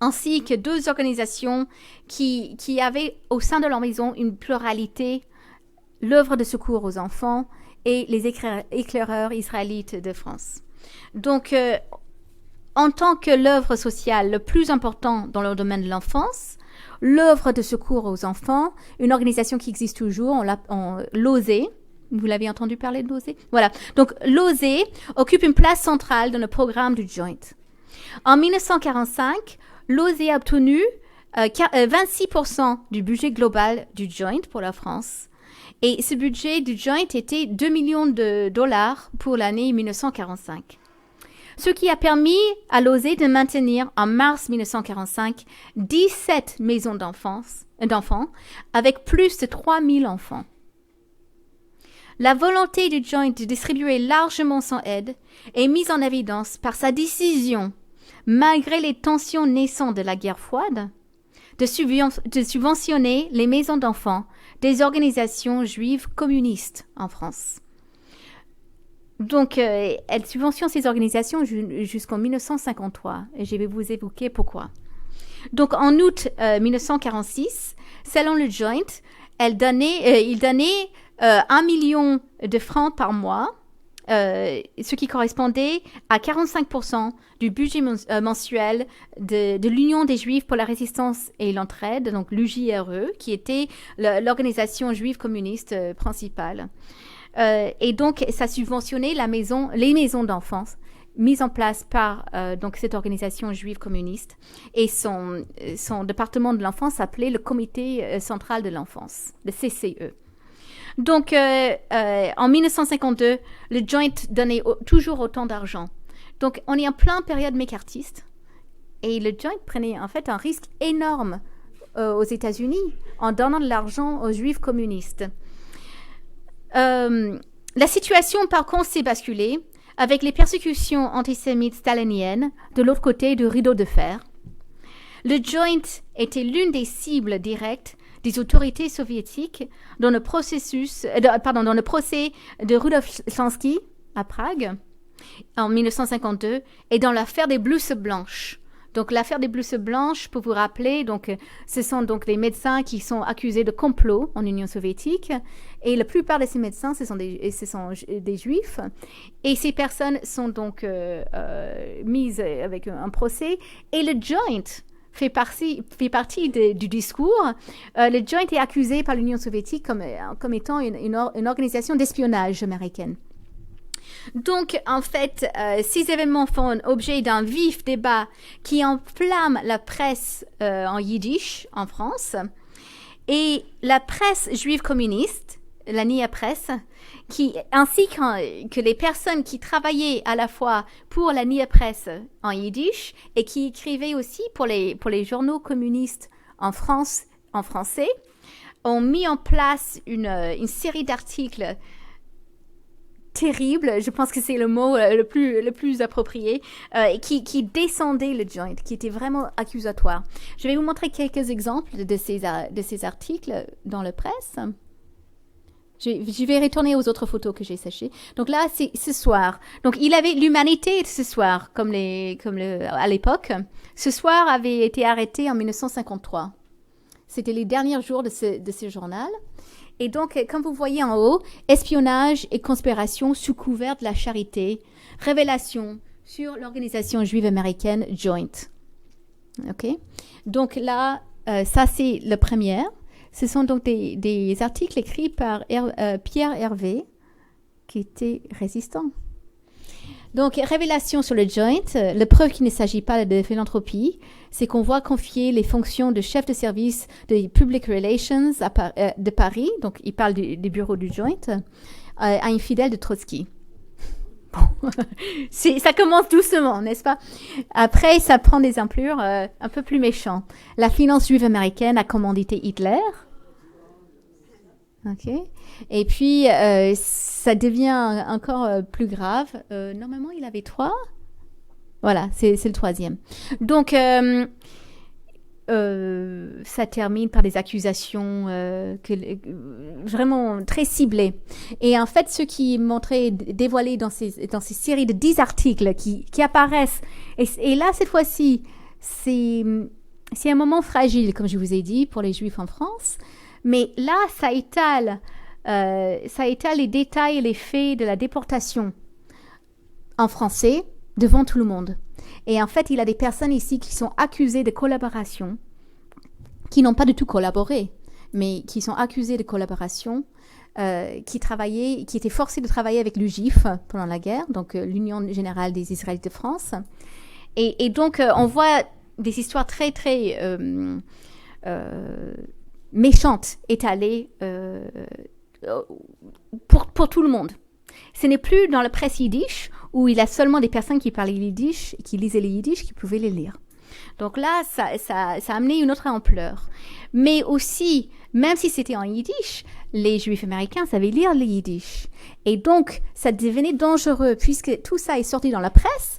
ainsi que deux organisations qui avaient au sein de leur maison une pluralité, l'œuvre de secours aux enfants et les éclaireurs israélites de France. Donc, en tant que l'œuvre sociale le plus importante dans le domaine de l'enfance, l'œuvre de secours aux enfants, une organisation qui existe toujours, l'OSE. Vous l'avez entendu parler de l'OSE? Voilà. Donc, l'OSE occupe une place centrale dans le programme du Joint. En 1945, l'OSE a obtenu 26% du budget global du Joint pour la France. Et ce budget du Joint était 2 millions de dollars pour l'année 1945. Ce qui a permis à l'OSE de maintenir en mars 1945 17 maisons d'enfants avec plus de 3000 enfants. La volonté du Joint de distribuer largement son aide est mise en évidence par sa décision, malgré les tensions naissantes de la guerre froide, de subventionner les maisons d'enfants des organisations juives communistes en France. Donc, elle subventionne ces organisations jusqu'en 1953, et je vais vous évoquer pourquoi. Donc, en août 1946, selon le Joint, il donnait 1 million de francs par mois, ce qui correspondait à 45% du budget mensuel de l'Union des Juifs pour la Résistance et l'Entraide, donc l'UJRE, qui était l'organisation juive communiste principale. Et donc, ça subventionnait les maisons d'enfance mises en place par donc cette organisation juive communiste. Et son département de l'enfance s'appelait le Comité central de l'enfance, le CCE. Donc, en 1952, le Joint donnait toujours autant d'argent. Donc, on est en plein période mécartiste. Et le Joint prenait en fait un risque énorme aux États-Unis en donnant de l'argent aux Juifs communistes. La situation, par contre, s'est basculée avec les persécutions antisémites staliniennes de l'autre côté du rideau de fer. Le Joint était l'une des cibles directes des autorités soviétiques dans le procès de Rudolf Schlansky à Prague en 1952 et dans l'affaire des blouses blanches. Donc, l'affaire des blouses blanches, pour vous rappeler, donc, ce sont donc des médecins qui sont accusés de complot en Union soviétique. Et la plupart de ces médecins, ce sont des juifs. Et ces personnes sont donc mises avec un procès. Et le Joint fait partie du discours. Le Joint est accusé par l'Union soviétique comme étant une organisation d'espionnage américaine. Donc, en fait, ces événements font objet d'un vif débat qui enflamme la presse en yiddish en France. Et la presse juive communiste, la Nia Press, ainsi que les personnes qui travaillaient à la fois pour la Nia Press en yiddish et qui écrivaient aussi pour les journaux communistes en France, en français, ont mis en place une série d'articles terrible, je pense que c'est le mot le plus approprié, qui descendait le Joint, qui était vraiment accusatoire. Je vais vous montrer quelques exemples de ces articles dans la presse. Je vais retourner aux autres photos que j'ai séchées. Donc là, c'est ce soir. Donc il avait l'humanité ce soir, à l'époque. Ce soir avait été arrêté en 1953. C'était les derniers jours de ce journal. Et donc, comme vous voyez en haut, espionnage et conspiration sous couvert de la charité, révélation sur l'organisation juive américaine Joint. OK? Donc là, ça c'est le premier. Ce sont donc des articles écrits par Pierre Hervé, qui était résistant. Donc, révélation sur le Joint. La preuve qu'il ne s'agit pas de philanthropie, c'est qu'on voit confier les fonctions de chef de service de Public Relations de Paris, donc il parle des bureaux du Joint, à un fidèle de Trotsky. Bon, ça commence doucement, n'est-ce pas? Après, ça prend des ampleurs un peu plus méchantes. La finance juive américaine a commandité Hitler. OK. Et puis, ça devient encore plus grave. Normalement, il avait 3. Voilà, c'est le 3e. Donc, ça termine par des accusations vraiment très ciblées. Et en fait, ce qui est montré, dévoilé dans ces séries de 10 articles qui apparaissent, et là, cette fois-ci, c'est un moment fragile, comme je vous ai dit, pour les Juifs en France. Mais là, ça étale les détails et les faits de la déportation en français devant tout le monde. Et en fait, il y a des personnes ici qui sont accusées de collaboration, qui n'ont pas du tout collaboré, mais qui sont accusées de collaboration, qui étaient forcées de travailler avec l'UGIF pendant la guerre, donc l'Union générale des Israélites de France. Et donc, on voit des histoires très, très méchantes étalées pour tout le monde. Ce n'est plus dans la presse yiddish où il y a seulement des personnes qui parlaient yiddish, qui lisaient les yiddish, qui pouvaient les lire. Donc là, ça a amené une autre ampleur. Mais aussi, même si c'était en yiddish, les Juifs américains savaient lire les yiddish. Et donc, ça devenait dangereux puisque tout ça est sorti dans la presse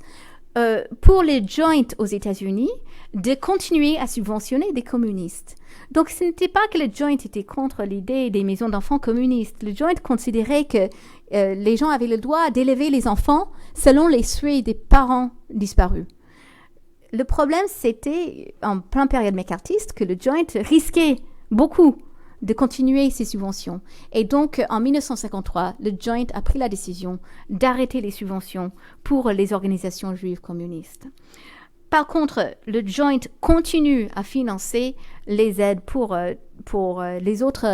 pour les Joint aux États-Unis de continuer à subventionner des communistes. Donc, ce n'était pas que le Joint était contre l'idée des maisons d'enfants communistes. Le Joint considérait que les gens avaient le droit d'élever les enfants selon les souhaits des parents disparus. Le problème, c'était, en pleine période mécartiste, que le Joint risquait beaucoup de continuer ses subventions. Et donc, en 1953, le Joint a pris la décision d'arrêter les subventions pour les organisations juives communistes. Par contre, le Joint continue à financer les aides pour les autres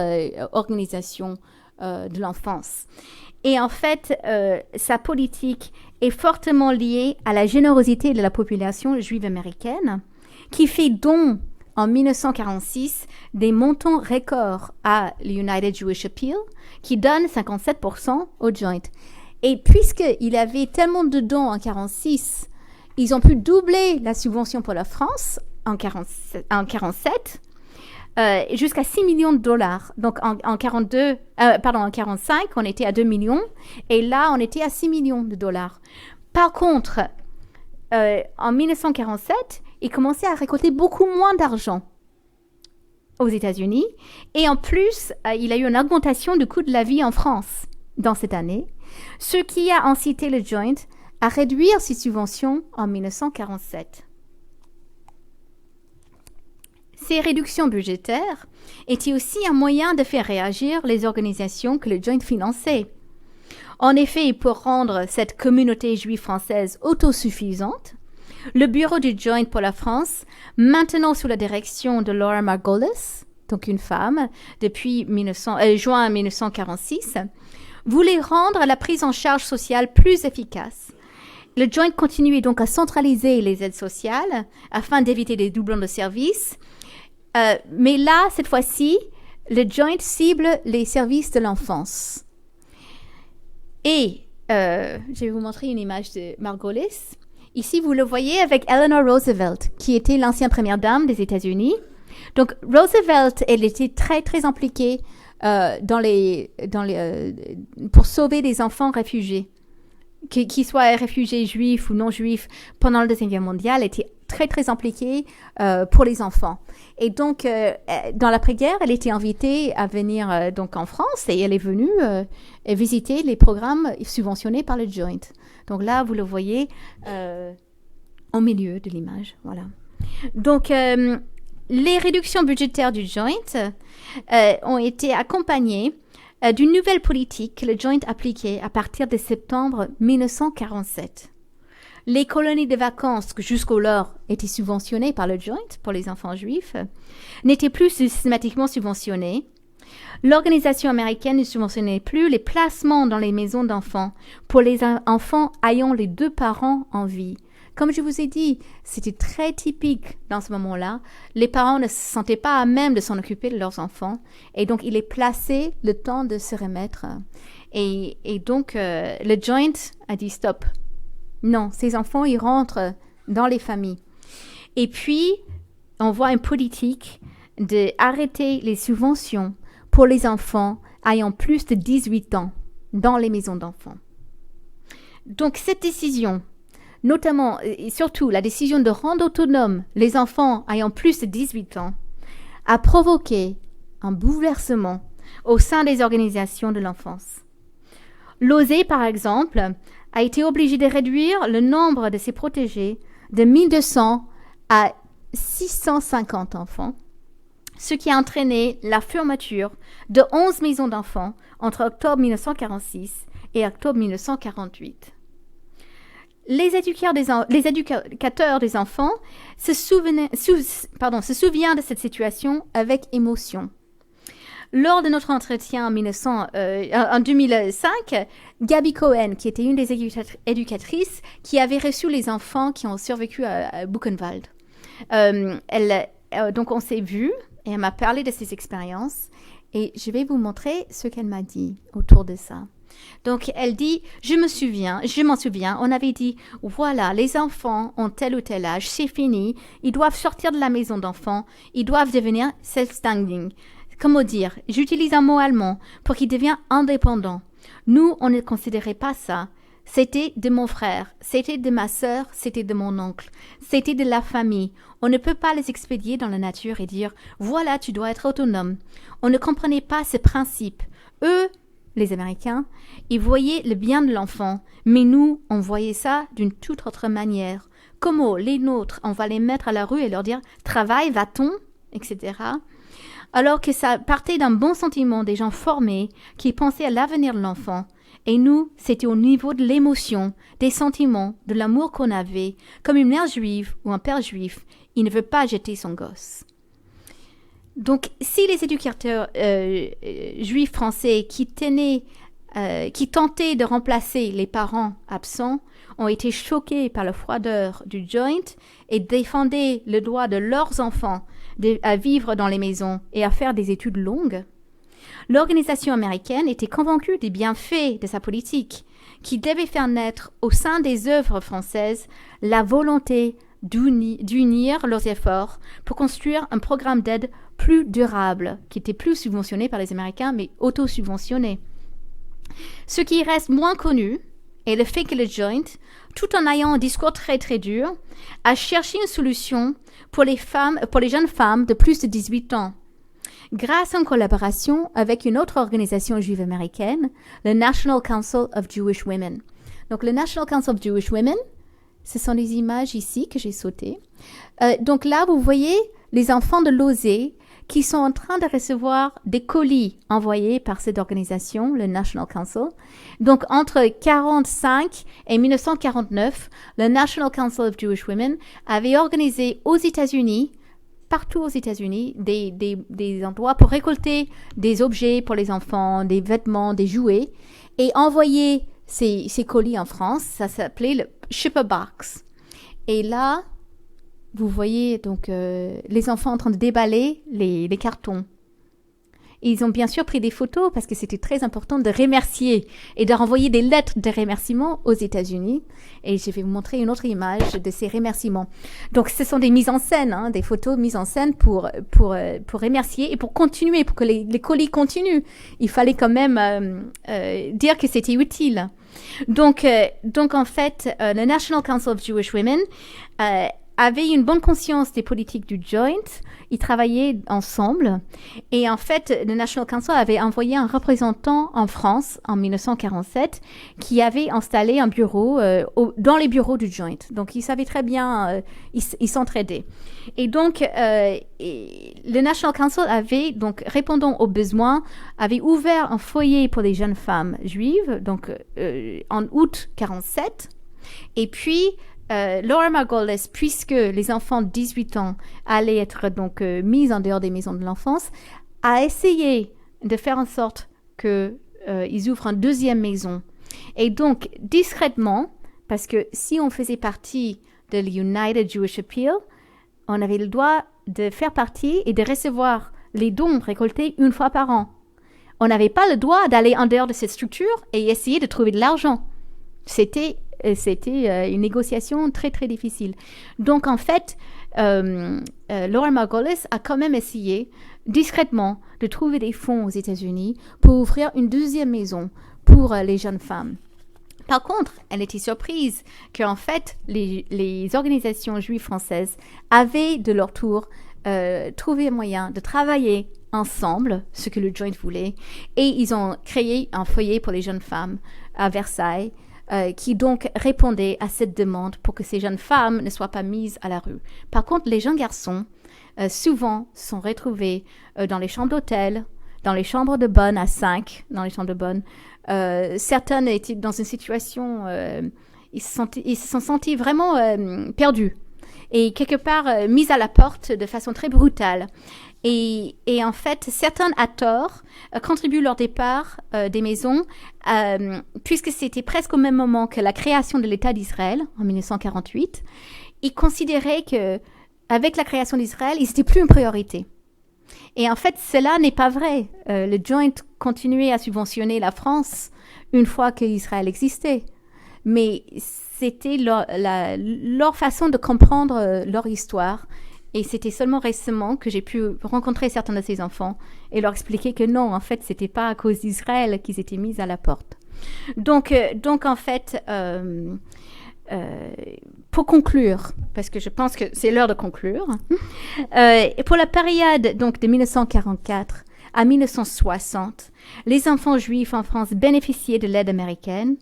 organisations de l'enfance. Et en fait, sa politique est fortement liée à la générosité de la population juive américaine, qui fait don en 1946 des montants records à l'United Jewish Appeal, qui donne 57% au Joint. Et puisqu'il y avait tellement de dons en 1946, ils ont pu doubler la subvention pour la France en 1947 jusqu'à 6 millions de dollars. Donc en 1945, on était à 2 millions et là, on était à 6 millions de dollars. Par contre, en 1947, ils commençaient à récolter beaucoup moins d'argent aux États-Unis et en plus, il y a eu une augmentation du coût de la vie en France dans cette année, ce qui a incité le Joint à réduire ses subventions en 1947. Ces réductions budgétaires étaient aussi un moyen de faire réagir les organisations que le Joint finançait. En effet, pour rendre cette communauté juive française autosuffisante, le bureau du Joint pour la France, maintenant sous la direction de Laura Margolis, donc une femme, depuis juin 1946, voulait rendre la prise en charge sociale plus efficace. Le Joint continuait donc à centraliser les aides sociales afin d'éviter des doublons de services. Mais là, cette fois-ci, le Joint cible les services de l'enfance. Et je vais vous montrer une image de Margolis. Ici, vous le voyez avec Eleanor Roosevelt, qui était l'ancienne première dame des États-Unis. Donc, Roosevelt, elle était très, très impliquée pour sauver des enfants réfugiés. Qu'ils soient réfugiés juifs ou non juifs, pendant la Deuxième Guerre mondiale, était très, très impliquée pour les enfants. Et donc, dans l'après-guerre, elle était invitée à venir donc en France et elle est venue visiter les programmes subventionnés par le Joint. Donc là, vous le voyez au milieu de l'image. Voilà. Donc, les réductions budgétaires du Joint ont été accompagnées d'une nouvelle politique que le Joint appliquait à partir de septembre 1947. Les colonies de vacances, que jusqu'alors étaient subventionnées par le Joint pour les enfants juifs, n'étaient plus systématiquement subventionnées. L'organisation américaine ne subventionnait plus les placements dans les maisons d'enfants pour les enfants ayant les 2 parents en vie. Comme je vous ai dit, c'était très typique dans ce moment-là. Les parents ne se sentaient pas à même de s'en occuper de leurs enfants. Et donc, il les plaçait le temps de se remettre. Et donc, le Joint a dit stop. Non, ces enfants, ils rentrent dans les familles. Et puis, on voit une politique d'arrêter les subventions pour les enfants ayant plus de 18 ans dans les maisons d'enfants. Donc, cette décision, notamment et surtout la décision de rendre autonomes les enfants ayant plus de 18 ans, a provoqué un bouleversement au sein des organisations de l'enfance. L'OSE, par exemple, a été obligé de réduire le nombre de ses protégés de 1200 à 650 enfants, ce qui a entraîné la fermeture de 11 maisons d'enfants entre octobre 1946 et octobre 1948. Les éducateurs des enfants se souviennent de cette situation avec émotion. Lors de notre entretien en 2005, Gabi Cohen, qui était une des éducatrices, qui avait reçu les enfants qui ont survécu à Buchenwald, donc on s'est vus et elle m'a parlé de ses expériences et je vais vous montrer ce qu'elle m'a dit autour de ça. Donc, elle dit, je m'en souviens, on avait dit, voilà, les enfants ont tel ou tel âge, c'est fini, ils doivent sortir de la maison d'enfants, ils doivent devenir self-standing. Comment dire, j'utilise un mot allemand pour qu'ils deviennent indépendants. Nous, on ne considérait pas ça. C'était de mon frère, c'était de ma sœur, c'était de mon oncle, c'était de la famille. On ne peut pas les expédier dans la nature et dire, voilà, tu dois être autonome. On ne comprenait pas ce principe. Eux, les Américains, ils voyaient le bien de l'enfant, mais nous, on voyait ça d'une toute autre manière. Comment les nôtres, on va les mettre à la rue et leur dire « travail, va-t-on » etc. Alors que ça partait d'un bon sentiment des gens formés qui pensaient à l'avenir de l'enfant. Et nous, c'était au niveau de l'émotion, des sentiments, de l'amour qu'on avait. Comme une mère juive ou un père juif, il ne veut pas jeter son gosse. Donc, si les éducateurs juifs français qui tentaient de remplacer les parents absents ont été choqués par la froideur du Joint et défendaient le droit de leurs enfants à vivre dans les maisons et à faire des études longues, l'organisation américaine était convaincue des bienfaits de sa politique, qui devait faire naître au sein des œuvres françaises la volonté d'unir leurs efforts pour construire un programme d'aide plus durable, qui était plus subventionné par les Américains, mais auto-subventionné. Ce qui reste moins connu est le fait que le Joint, tout en ayant un discours très très dur, a cherché une solution pour les jeunes femmes de plus de 18 ans. Grâce à une collaboration avec une autre organisation juive américaine, le National Council of Jewish Women. Donc le National Council of Jewish Women, ce sont les images ici que j'ai sautées. Donc là, vous voyez les enfants de l'OSE qui sont en train de recevoir des colis envoyés par cette organisation, le National Council. Donc, entre 1945 et 1949, le National Council of Jewish Women avait organisé aux États-Unis, partout aux États-Unis, des endroits pour récolter des objets pour les enfants, des vêtements, des jouets, et envoyer ces colis en France. Ça s'appelait le Shipper Box. Et là, vous voyez donc les enfants en train de déballer les cartons. Et ils ont bien sûr pris des photos parce que c'était très important de remercier et de renvoyer des lettres de remerciement aux États-Unis. Et je vais vous montrer une autre image de ces remerciements. Donc, ce sont des mises en scène, des photos mises en scène pour remercier et pour continuer, pour que les colis continuent. Il fallait quand même dire que c'était utile. Donc en fait, le National Council of Jewish Women avaient une bonne conscience des politiques du Joint. Ils travaillaient ensemble. Et en fait, le National Council avait envoyé un représentant en France en 1947 qui avait installé un bureau dans les bureaux du Joint. Donc, ils savaient très bien, ils s'entraidaient. Et donc, le National Council avait, donc, répondant aux besoins, avait ouvert un foyer pour les jeunes femmes juives, donc en août 1947. Et puis, Laura Margolis, puisque les enfants de 18 ans allaient être donc mis en dehors des maisons de l'enfance, a essayé de faire en sorte qu'ils ouvrent une deuxième maison. Et donc, discrètement, parce que si on faisait partie de l'United Jewish Appeal, on avait le droit de faire partie et de recevoir les dons récoltés une fois par an. On n'avait pas le droit d'aller en dehors de cette structure et essayer de trouver de l'argent. C'était une négociation très, très difficile. Donc, en fait, Laura Margolis a quand même essayé, discrètement, de trouver des fonds aux États-Unis pour ouvrir une deuxième maison pour les jeunes femmes. Par contre, elle était surprise qu'en fait, les organisations juives françaises avaient, de leur tour, trouvé un moyen de travailler ensemble, ce que le Joint voulait, et ils ont créé un foyer pour les jeunes femmes à Versailles, qui donc répondait à cette demande pour que ces jeunes femmes ne soient pas mises à la rue. Par contre, les jeunes garçons, souvent, sont retrouvés dans les chambres d'hôtel, dans les chambres de bonne à 5, dans les chambres de bonne. Certaines étaient dans une situation, ils se sont sentis vraiment perdus et quelque part mis à la porte de façon très brutale. Et en fait, certains à tort contribuent leur départ des maisons, puisque c'était presque au même moment que la création de l'État d'Israël en 1948. Ils considéraient qu'avec la création d'Israël, ils n'étaient plus une priorité. Et en fait, cela n'est pas vrai. Le Joint continuait à subventionner la France une fois qu'Israël existait. Mais c'était leur façon de comprendre leur histoire. Et c'était seulement récemment que j'ai pu rencontrer certains de ces enfants et leur expliquer que non, en fait, c'était pas à cause d'Israël qu'ils étaient mis à la porte. Donc en fait, pour conclure, parce que je pense que c'est l'heure de conclure, pour la période donc de 1944 à 1960, les enfants juifs en France bénéficiaient de l'aide américaine.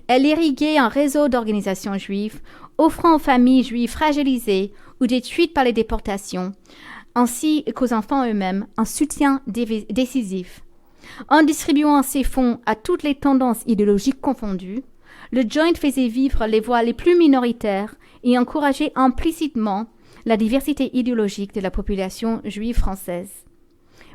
Elle irriguait un réseau d'organisations juives offrant aux familles juives fragilisées ou détruites par les déportations, ainsi qu'aux enfants eux-mêmes, un soutien décisif. En distribuant ces fonds à toutes les tendances idéologiques confondues, le Joint faisait vivre les voix les plus minoritaires et encourageait implicitement la diversité idéologique de la population juive française.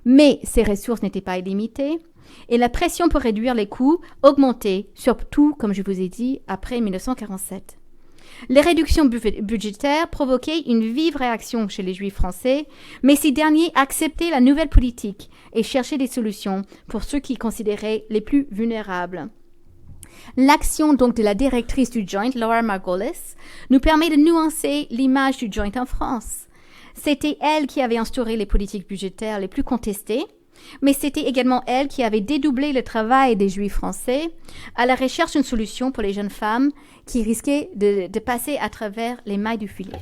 Mais ces ressources n'étaient pas illimitées et la pression pour réduire les coûts augmentait, surtout, comme je vous ai dit, après 1947. Les réductions budgétaires provoquaient une vive réaction chez les Juifs français, mais ces derniers acceptaient la nouvelle politique et cherchaient des solutions pour ceux qu'ils considéraient les plus vulnérables. L'action donc de la directrice du Joint, Laura Margolis, nous permet de nuancer l'image du Joint en France. C'était elle qui avait instauré les politiques budgétaires les plus contestées, mais c'était également elle qui avait dédoublé le travail des Juifs français à la recherche d'une solution pour les jeunes femmes qui risquaient de passer à travers les mailles du filet.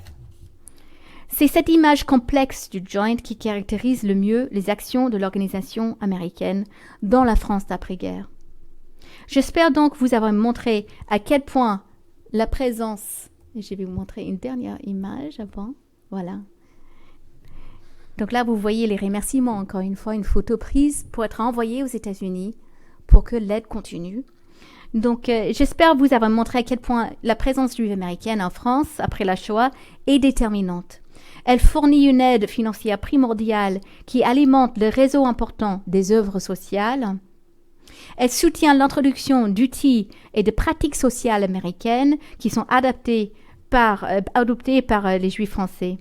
C'est cette image complexe du Joint qui caractérise le mieux les actions de l'organisation américaine dans la France d'après-guerre. J'espère donc vous avoir montré à quel point la présence... Et je vais vous montrer une dernière image avant. Voilà. Donc là, vous voyez les remerciements, encore une fois, une photo prise pour être envoyée aux États-Unis pour que l'aide continue. Donc, j'espère vous avoir montré à quel point la présence juive américaine en France, après la Shoah, est déterminante. Elle fournit une aide financière primordiale qui alimente le réseau important des œuvres sociales. Elle soutient l'introduction d'outils et de pratiques sociales américaines qui sont adoptées par les Juifs français.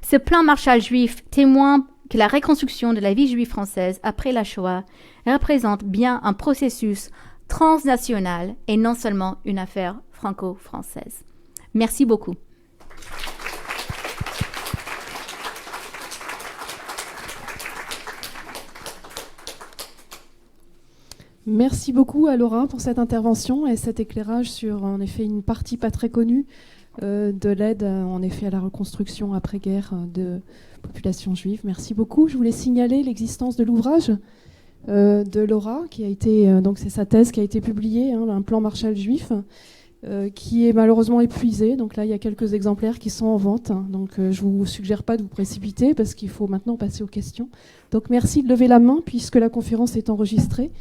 Ce plan Marshall juif témoigne que la reconstruction de la vie juive française après la Shoah représente bien un processus transnational et non seulement une affaire franco-française. Merci beaucoup. Merci beaucoup à Laura pour cette intervention et cet éclairage sur, en effet, une partie pas très connue de l'aide, en effet, à la reconstruction après-guerre de populations juives. Merci beaucoup. Je voulais signaler l'existence de l'ouvrage de Laura, qui a été, donc c'est sa thèse qui a été publiée, un plan Marshall juif, qui est malheureusement épuisé. Donc là, il y a quelques exemplaires qui sont en vente. Donc je ne vous suggère pas de vous précipiter parce qu'il faut maintenant passer aux questions. Donc merci de lever la main puisque la conférence est enregistrée,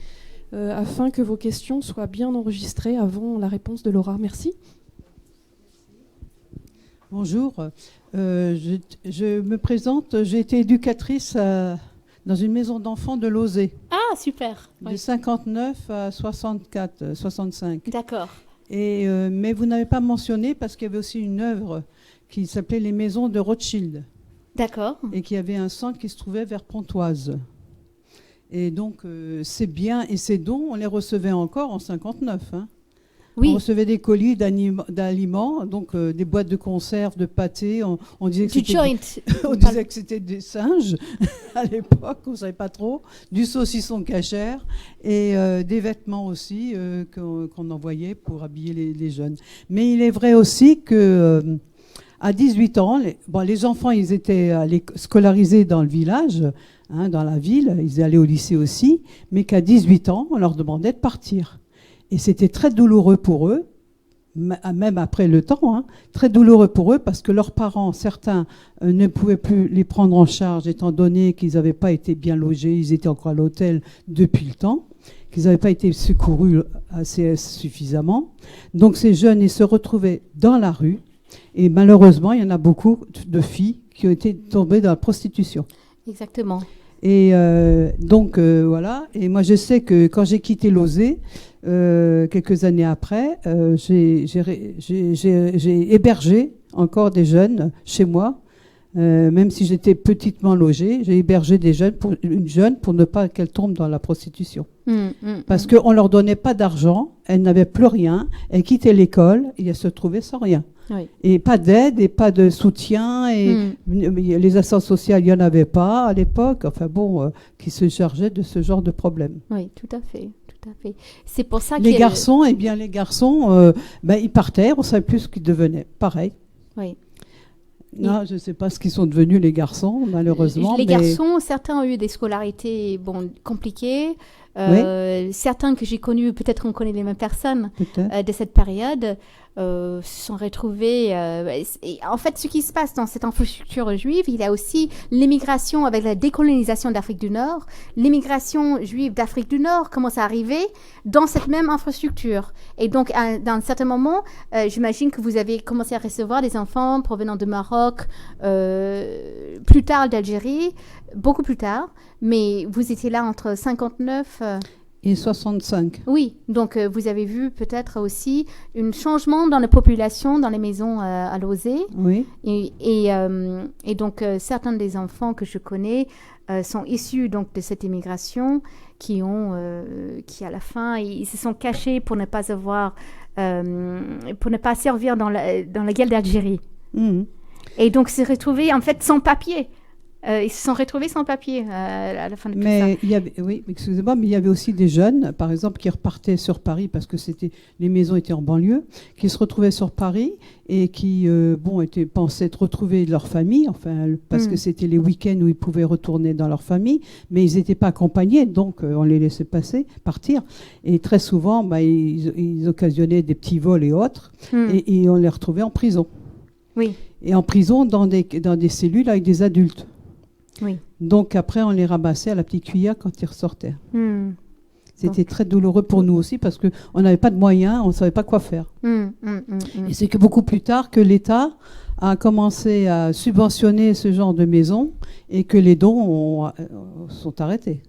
afin que vos questions soient bien enregistrées avant la réponse de Laura. Merci. Bonjour, je me présente, j'ai été éducatrice dans une maison d'enfants de Lauzet. Ah, super. De 59 à 64, 65. D'accord. Mais vous n'avez pas mentionné, parce qu'il y avait aussi une œuvre qui s'appelait Les Maisons de Rothschild. D'accord. Et qui avait un centre qui se trouvait vers Pontoise. Et donc, ces biens et ces dons, on les recevait encore en 59. Oui. On recevait des colis d'aliments, donc des boîtes de conserve, de pâté. On disait que c'était des singes à l'époque, on ne savait pas trop. Du saucisson cachère et des vêtements aussi qu'on envoyait pour habiller les jeunes. Mais il est vrai aussi que à 18 ans, les enfants, ils étaient scolarisés dans le village, dans la ville. Ils allaient au lycée aussi, mais qu'à 18 ans, on leur demandait de partir. Et c'était très douloureux pour eux, même après le temps, très douloureux pour eux parce que leurs parents, certains, ne pouvaient plus les prendre en charge étant donné qu'ils n'avaient pas été bien logés, ils étaient encore à l'hôtel depuis le temps, qu'ils n'avaient pas été secourus assez suffisamment. Donc ces jeunes, ils se retrouvaient dans la rue et malheureusement, il y en a beaucoup de filles qui ont été tombées dans la prostitution. Exactement. Et donc voilà. Et moi, je sais que quand j'ai quitté Lauzet, quelques années après, j'ai hébergé encore des jeunes chez moi, même si j'étais petitement logée. J'ai hébergé une jeune pour ne pas qu'elle tombe dans la prostitution. Parce qu'on ne leur donnait pas d'argent, elle n'avait plus rien, elle quittait l'école et elle se trouvait sans rien. Oui. Et pas d'aide et pas de soutien. Et les assistances sociales, il n'y en avait pas à l'époque. Enfin bon, qui se chargeaient de ce genre de problème. Oui, tout à fait. C'est pour ça que les garçons, ils partaient, on ne savait plus ce qu'ils devenaient. Pareil. Oui. Non, je ne sais pas ce qu'ils sont devenus, les garçons, malheureusement. Les garçons, certains ont eu des scolarités compliquées. Oui. Certains que j'ai connus, peut-être qu'on connaît les mêmes personnes de cette période, se sont retrouvés. En fait, ce qui se passe dans cette infrastructure juive, il y a aussi l'immigration avec la décolonisation d'Afrique du Nord. L'immigration juive d'Afrique du Nord commence à arriver dans cette même infrastructure. Et donc, dans un certain moment, j'imagine que vous avez commencé à recevoir des enfants provenant de Maroc, plus tard d'Algérie, beaucoup plus tard. Mais vous étiez là entre 59... et 65. Oui, donc vous avez vu peut-être aussi un changement dans la population, dans les maisons à Lauzet. Oui. Et donc certains des enfants que je connais sont issus donc de cette immigration qui à la fin ils se sont cachés pour ne pas servir dans la guerre d'Algérie. Et donc se retrouver en fait sans papier. Ils se sont retrouvés sans papier à la fin de tout ça. Oui, excusez-moi, mais il y avait aussi des jeunes, par exemple, qui repartaient sur Paris parce que les maisons étaient en banlieue, qui se retrouvaient sur Paris et qui pensaient retrouver leur famille, parce que c'était les week-ends où ils pouvaient retourner dans leur famille, mais ils n'étaient pas accompagnés, donc on les laissait partir. Et très souvent, ils occasionnaient des petits vols et autres, et on les retrouvait en prison. Oui. Et en prison, dans des cellules avec des adultes. Oui. Donc après, on les ramassait à la petite cuillère quand ils ressortaient. C'était très douloureux pour nous aussi parce qu'on n'avait pas de moyens, on ne savait pas quoi faire. Et c'est que beaucoup plus tard que l'État a commencé à subventionner ce genre de maisons et que les dons sont arrêtés.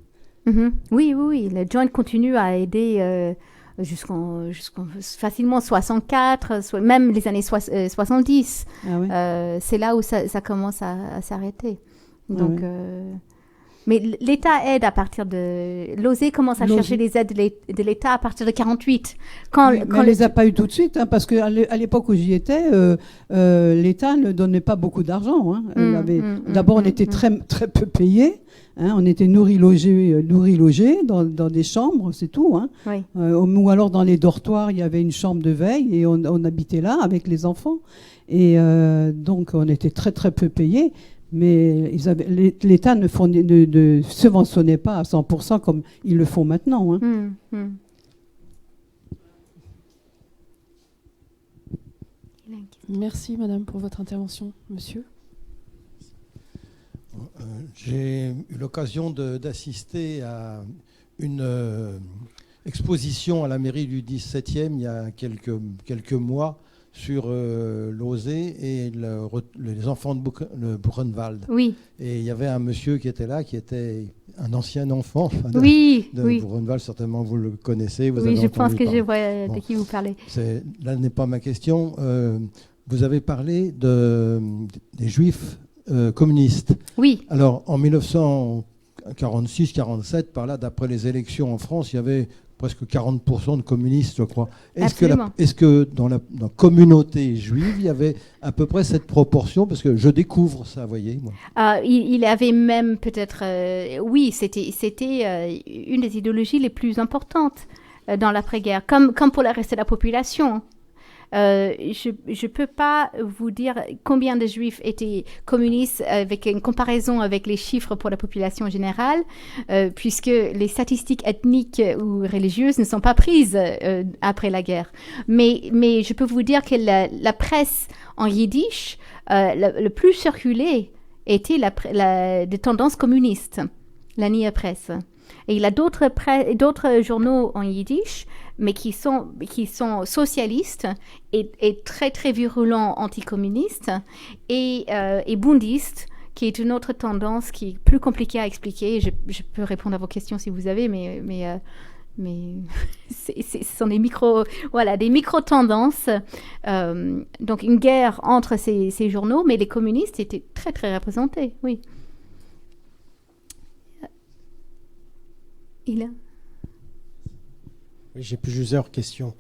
Oui. Le Joint continue à aider jusqu'en facilement 64, même les années 70. Ah oui. C'est là où ça commence à s'arrêter. Donc, Mais l'État aide à partir de... L'OSE commence à chercher les aides de l'État à partir de 48. Mais elle ne les a pas eu tout de suite, parce qu'à l'époque où j'y étais, l'État ne donnait pas beaucoup d'argent. Hein. D'abord, on était très, très peu payés. Hein, on était nourris-logés dans des chambres, c'est tout. Hein. Oui. Ou alors dans les dortoirs, il y avait une chambre de veille et on habitait là avec les enfants. Et donc, on était très, très peu payés. Mais l'État ne subventionnait pas à 100% comme ils le font maintenant. Hein. Merci, madame, pour votre intervention. Monsieur ? J'ai eu l'occasion d'assister à une exposition à la mairie du 17e il y a quelques mois sur l'OSE et les enfants de Buchenwald. Oui. Et il y avait un monsieur qui était là, qui était un ancien enfant de Buchenwald. Certainement, vous le connaissez. Je pense que je vois de qui vous parlez. Là n'est pas ma question. Vous avez parlé des Juifs communistes. Oui. Alors, en 1946-47, par là, d'après les élections en France, il y avait presque 40% de communistes, je crois. Est-ce que dans la communauté juive, il y avait à peu près cette proportion? Parce que je découvre ça, vous voyez. Moi. Il avait même peut-être... oui, c'était une des idéologies les plus importantes dans l'après-guerre, comme pour le reste de la population. Je ne peux pas vous dire combien de juifs étaient communistes avec une comparaison avec les chiffres pour la population générale, puisque les statistiques ethniques ou religieuses ne sont pas prises après la guerre. Mais je peux vous dire que la presse en yiddish, le plus circulé était des tendances communistes, la Nia Presse. Et il y a d'autres journaux en yiddish, mais qui sont socialistes et très, très virulents anticommunistes, et bundistes, qui est une autre tendance qui est plus compliquée à expliquer. Je peux répondre à vos questions si vous avez, mais ce sont des micro-tendances. Donc une guerre entre ces journaux, mais les communistes étaient très, très représentés, oui. J'ai plusieurs questions.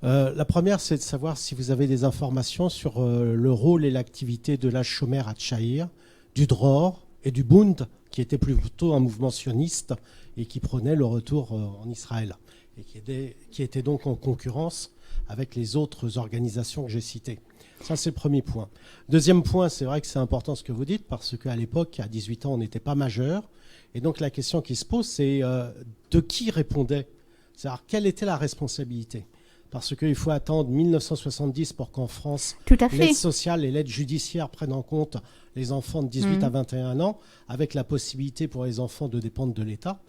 La première, c'est de savoir si vous avez des informations sur le rôle et l'activité de l'Hochshomer Hatzair, du Dror et du Bund, qui était plutôt un mouvement sioniste et qui prenait le retour en Israël, et qui était donc en concurrence avec les autres organisations que j'ai citées. Ça, c'est le premier point. Deuxième point, c'est vrai que c'est important ce que vous dites, parce qu'à l'époque, à 18 ans, on n'était pas majeur. Et donc la question qui se pose, c'est de qui répondait ? C'est-à-dire, quelle était la responsabilité ? Parce qu'il faut attendre 1970 pour qu'en France, l'aide sociale et l'aide judiciaire prennent en compte les enfants de 18 à 21 ans, avec la possibilité pour les enfants de dépendre de l'État.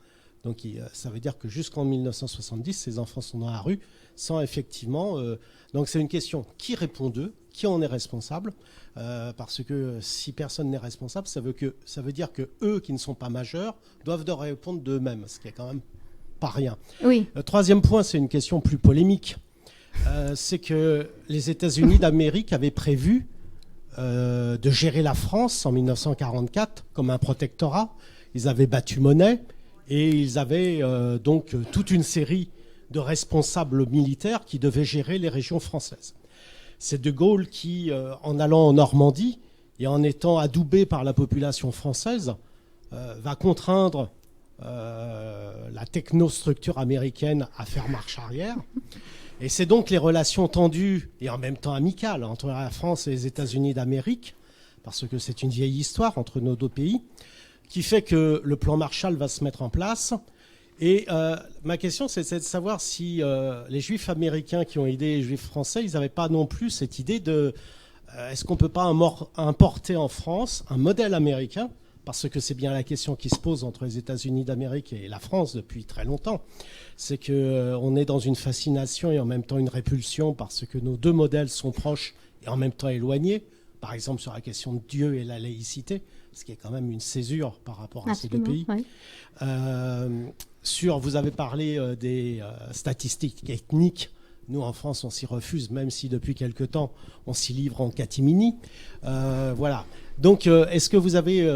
Donc ça veut dire que jusqu'en 1970, ces enfants sont dans la rue, sans effectivement... donc c'est une question, qui répond d'eux ? Qui en est responsable ? Parce que si personne n'est responsable, ça veut dire que eux qui ne sont pas majeurs doivent répondre d'eux-mêmes, ce qui est quand même pas rien. Oui. Le troisième point, c'est une question plus polémique. C'est que les États-Unis d'Amérique avaient prévu de gérer la France en 1944 comme un protectorat. Ils avaient battu monnaie et ils avaient donc toute une série de responsables militaires qui devaient gérer les régions françaises. C'est De Gaulle qui, en allant en Normandie et en étant adoubé par la population française, va contraindre la technostructure américaine à faire marche arrière. Et c'est donc les relations tendues et en même temps amicales entre la France et les États-Unis d'Amérique, parce que c'est une vieille histoire entre nos deux pays, qui fait que le plan Marshall va se mettre en place. Et ma question, c'est de savoir si les Juifs américains qui ont aidé les Juifs français, ils n'avaient pas non plus cette idée de est-ce qu'on ne peut pas importer en France un modèle américain ? Parce que c'est bien la question qui se pose entre les États-Unis d'Amérique et la France depuis très longtemps. C'est qu'on est dans une fascination et en même temps une répulsion parce que nos deux modèles sont proches et en même temps éloignés. Par exemple, sur la question de Dieu et la laïcité, ce qui est quand même une césure par rapport à ces deux pays. Oui. Vous avez parlé des statistiques ethniques Nous, en France, on s'y refuse, même si depuis quelque temps, on s'y livre en catimini. Voilà. Donc, est-ce que vous avez,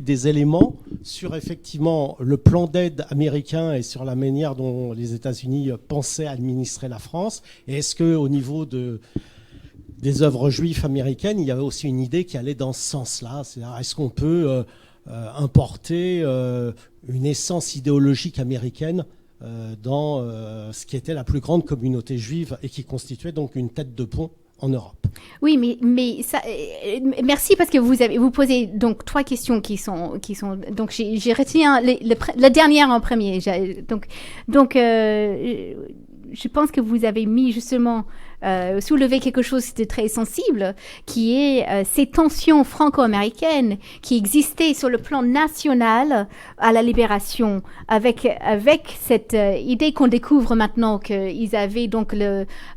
des éléments sur effectivement le plan d'aide américain et sur la manière dont les États-Unis pensaient administrer la France? Et est-ce qu'au niveau des œuvres juives américaines, il y avait aussi une idée qui allait dans ce sens-là? C'est-à-dire, est-ce qu'on peut importer une essence idéologique américaine dans ce qui était la plus grande communauté juive et qui constituait donc une tête de pont en Europe? Oui, mais ça, merci parce que vous posez donc 3 questions qui sont donc j'ai retenu la dernière en premier. Donc je pense que vous avez mis justement soulevé quelque chose de très sensible, qui est ces tensions franco-américaines qui existaient sur le plan national à la libération, avec cette idée qu'on découvre maintenant qu'ils avaient donc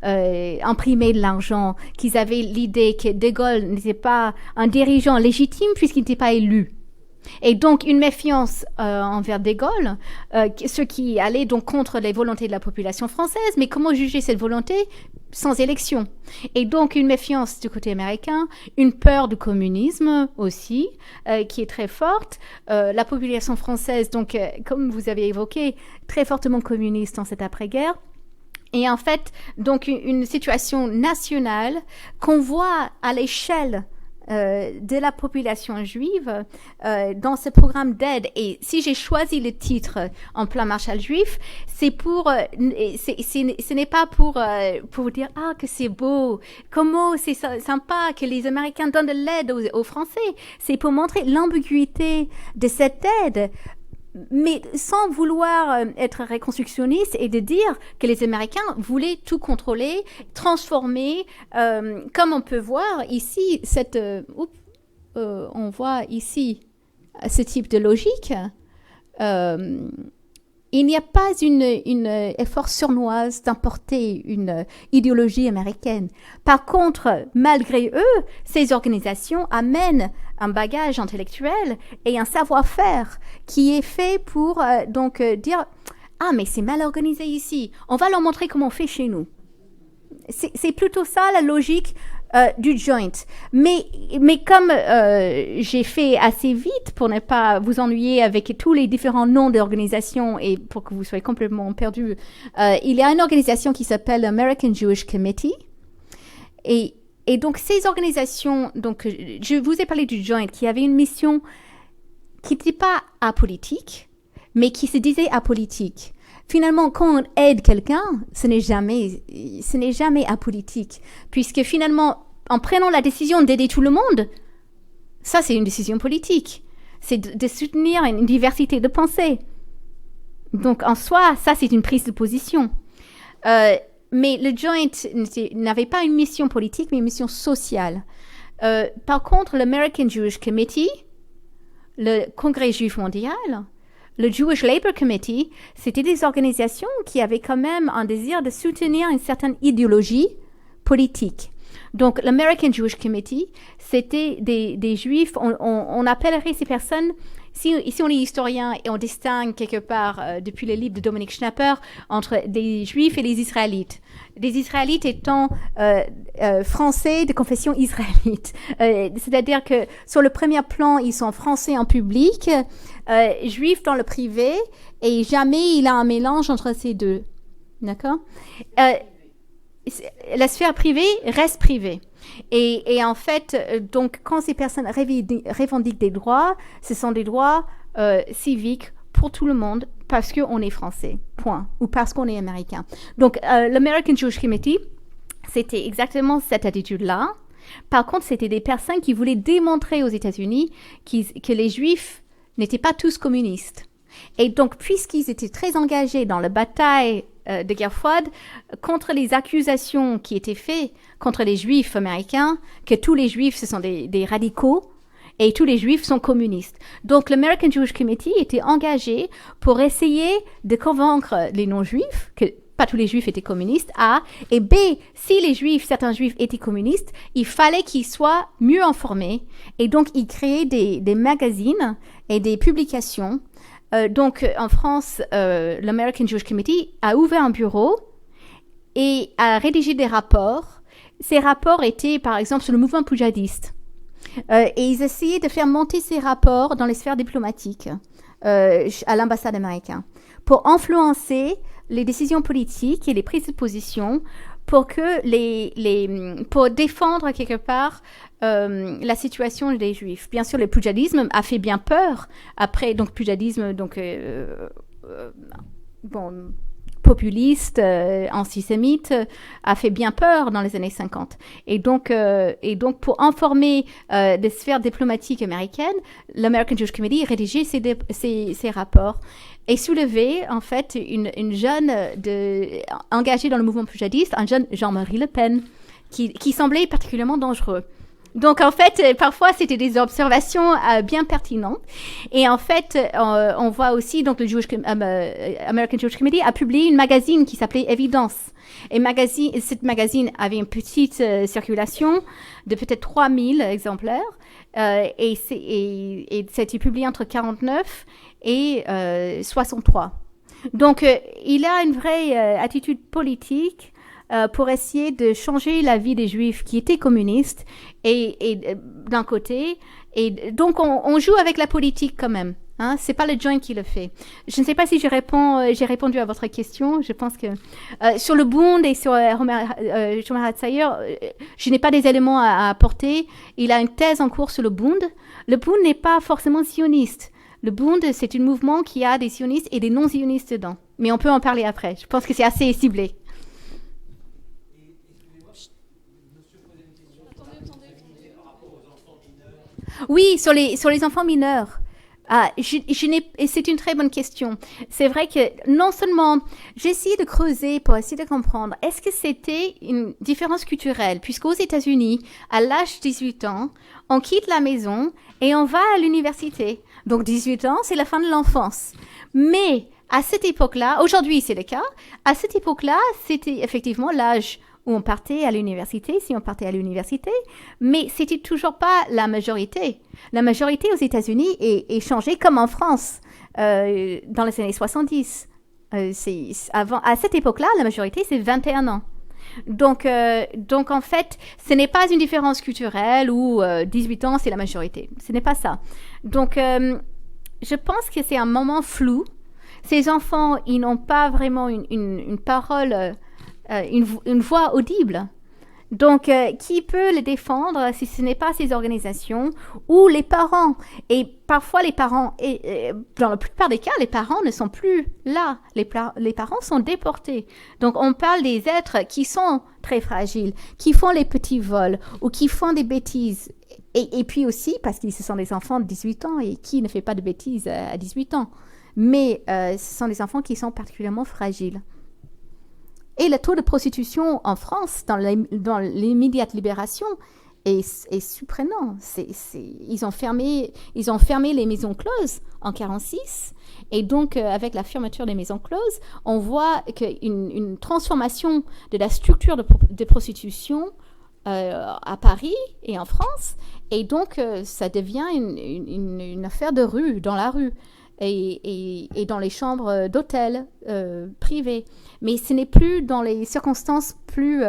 imprimé de l'argent, qu'ils avaient l'idée que De Gaulle n'était pas un dirigeant légitime puisqu'il n'était pas élu. Et donc une méfiance envers De Gaulle, ce qui allait donc contre les volontés de la population française. Mais comment juger cette volonté sans élection? Et donc une méfiance du côté américain, une peur du communisme aussi, qui est très forte. La population française, donc comme vous avez évoqué, très fortement communiste en cette après-guerre. Et en fait, donc une situation nationale qu'on voit à l'échelle de la population juive dans ce programme d'aide. Et si j'ai choisi le titre en plan Marshall juif, c'est ce n'est pas pour dire que c'est beau, comment c'est sympa que les Américains donnent de l'aide aux Français. C'est pour montrer l'ambiguïté de cette aide, mais sans vouloir être réconstructionniste et de dire que les Américains voulaient tout contrôler, transformer, comme on peut voir ici, on voit ici ce type de logique. Il n'y a pas une effort sournoise d'importer une idéologie américaine. Par contre, malgré eux, ces organisations amènent un bagage intellectuel et un savoir-faire qui est fait pour dire « mais c'est mal organisé ici. On va leur montrer comment on fait chez nous. » C'est plutôt ça la logique du joint. Mais comme j'ai fait assez vite pour ne pas vous ennuyer avec tous les différents noms d'organisations et pour que vous soyez complètement perdus, il y a une organisation qui s'appelle American Jewish Committee. Et donc ces organisations, donc je vous ai parlé du joint qui avait une mission qui n'était pas apolitique, mais qui se disait apolitique. Finalement, quand on aide quelqu'un, ce n'est jamais apolitique. Puisque finalement, en prenant la décision d'aider tout le monde, ça c'est une décision politique. C'est de soutenir une diversité de pensée. Donc en soi, ça c'est une prise de position. Mais le joint n'avait pas une mission politique, mais une mission sociale. Par contre, l'American Jewish Committee, le Congrès juif mondial, le Jewish Labor Committee, c'était des organisations qui avaient quand même un désir de soutenir une certaine idéologie politique. Donc, l'American Jewish Committee, c'était des juifs, on appellerait ces personnes, ici on est historien et on distingue quelque part, depuis les livres de Dominique Schnapper, entre des juifs et les israélites. Les israélites étant français de confession israélite. C'est-à-dire que sur le premier plan, ils sont français en public, juifs dans le privé, et jamais il y a un mélange entre ces deux. D'accord? La sphère privée reste privée. Et en fait, donc, quand ces personnes revendiquent des droits, ce sont des droits civiques pour tout le monde parce qu'on est français, point, ou parce qu'on est américain. Donc, l'American Jewish Committee, c'était exactement cette attitude-là. Par contre, c'était des personnes qui voulaient démontrer aux États-Unis que les Juifs n'étaient pas tous communistes. Et donc, puisqu'ils étaient très engagés dans la bataille de guerre froide contre les accusations qui étaient faites contre les Juifs américains, que tous les Juifs, ce sont des radicaux, et tous les Juifs sont communistes. Donc, l'American Jewish Committee était engagé pour essayer de convaincre les non-Juifs que pas tous les Juifs étaient communistes, A, et B, si certains Juifs étaient communistes, il fallait qu'ils soient mieux informés, et donc ils créaient des magazines et des publications. Donc, en France, l'American Jewish Committee a ouvert un bureau et a rédigé des rapports. Ces rapports étaient, par exemple, sur le mouvement poujadiste. Et ils essayaient de faire monter ces rapports dans les sphères diplomatiques à l'ambassade américaine pour influencer les décisions politiques et les prises de position pour que pour défendre quelque part la situation des Juifs. Bien sûr, le poujadisme a fait bien peur après, donc poujadisme, donc populiste, antisémite, a fait bien peur dans les années 50. Et donc pour informer des sphères diplomatiques américaines, l'American Jewish Committee rédigeait ces rapports et soulevait en fait une jeune engagée dans le mouvement poujadiste, un jeune Jean-Marie Le Pen, qui semblait particulièrement dangereux. Donc, en fait, parfois, c'était des observations bien pertinentes. Et en fait, on voit aussi, donc, American Jewish Committee a publié une magazine qui s'appelait Évidence. Et cette magazine avait une petite circulation de peut-être 3000 exemplaires. Et c'était publié entre 49 et 63. Donc, il a une vraie attitude politique pour essayer de changer la vie des Juifs qui étaient communistes et d'un côté. Et donc, on joue avec la politique quand même. Hein, c'est pas le Joint qui le fait. Je ne sais pas si j'ai répondu à votre question. Je pense que sur le Bund et sur Shlomo Hatzair, je n'ai pas des éléments à apporter. Il a une thèse en cours sur le Bund. Le Bund n'est pas forcément sioniste. Le Bund, c'est un mouvement qui a des sionistes et des non-sionistes dedans. Mais on peut en parler après. Je pense que c'est assez ciblé. Oui, sur les enfants mineurs. C'est une très bonne question. C'est vrai que non seulement j'ai essayé de creuser pour essayer de comprendre, est-ce que c'était une différence culturelle, puisqu'aux États-Unis, à l'âge de 18 ans, on quitte la maison et on va à l'université. Donc 18 ans, c'est la fin de l'enfance. Mais à cette époque-là, aujourd'hui c'est le cas, à cette époque-là, c'était effectivement l'âge où on partait à l'université, si on partait à l'université, mais c'était toujours pas la majorité. La majorité aux États-Unis est changée comme en France dans les années 70. À cette époque-là, la majorité, c'est 21 ans. Donc en fait, ce n'est pas une différence culturelle où 18 ans, c'est la majorité. Ce n'est pas ça. Donc, je pense que c'est un moment flou. Ces enfants, ils n'ont pas vraiment une parole... une voix audible. Donc, qui peut les défendre si ce n'est pas ces organisations ou les parents? Et parfois, les parents, dans la plupart des cas, les parents ne sont plus là. Les parents sont déportés. Donc, on parle des êtres qui sont très fragiles, qui font les petits vols ou qui font des bêtises. Et puis aussi, parce que ce sont des enfants de 18 ans et qui ne fait pas de bêtises à 18 ans. Mais ce sont des enfants qui sont particulièrement fragiles. Et le taux de prostitution en France, dans l'immédiate libération, est surprenant. Ils ont fermé les maisons closes en 1946. Et donc, avec la fermeture des maisons closes, on voit qu'une transformation de la structure de prostitution à Paris et en France. Et donc, ça devient une affaire de rue, dans la rue. Et dans les chambres d'hôtel privées. Mais ce n'est plus dans les circonstances plus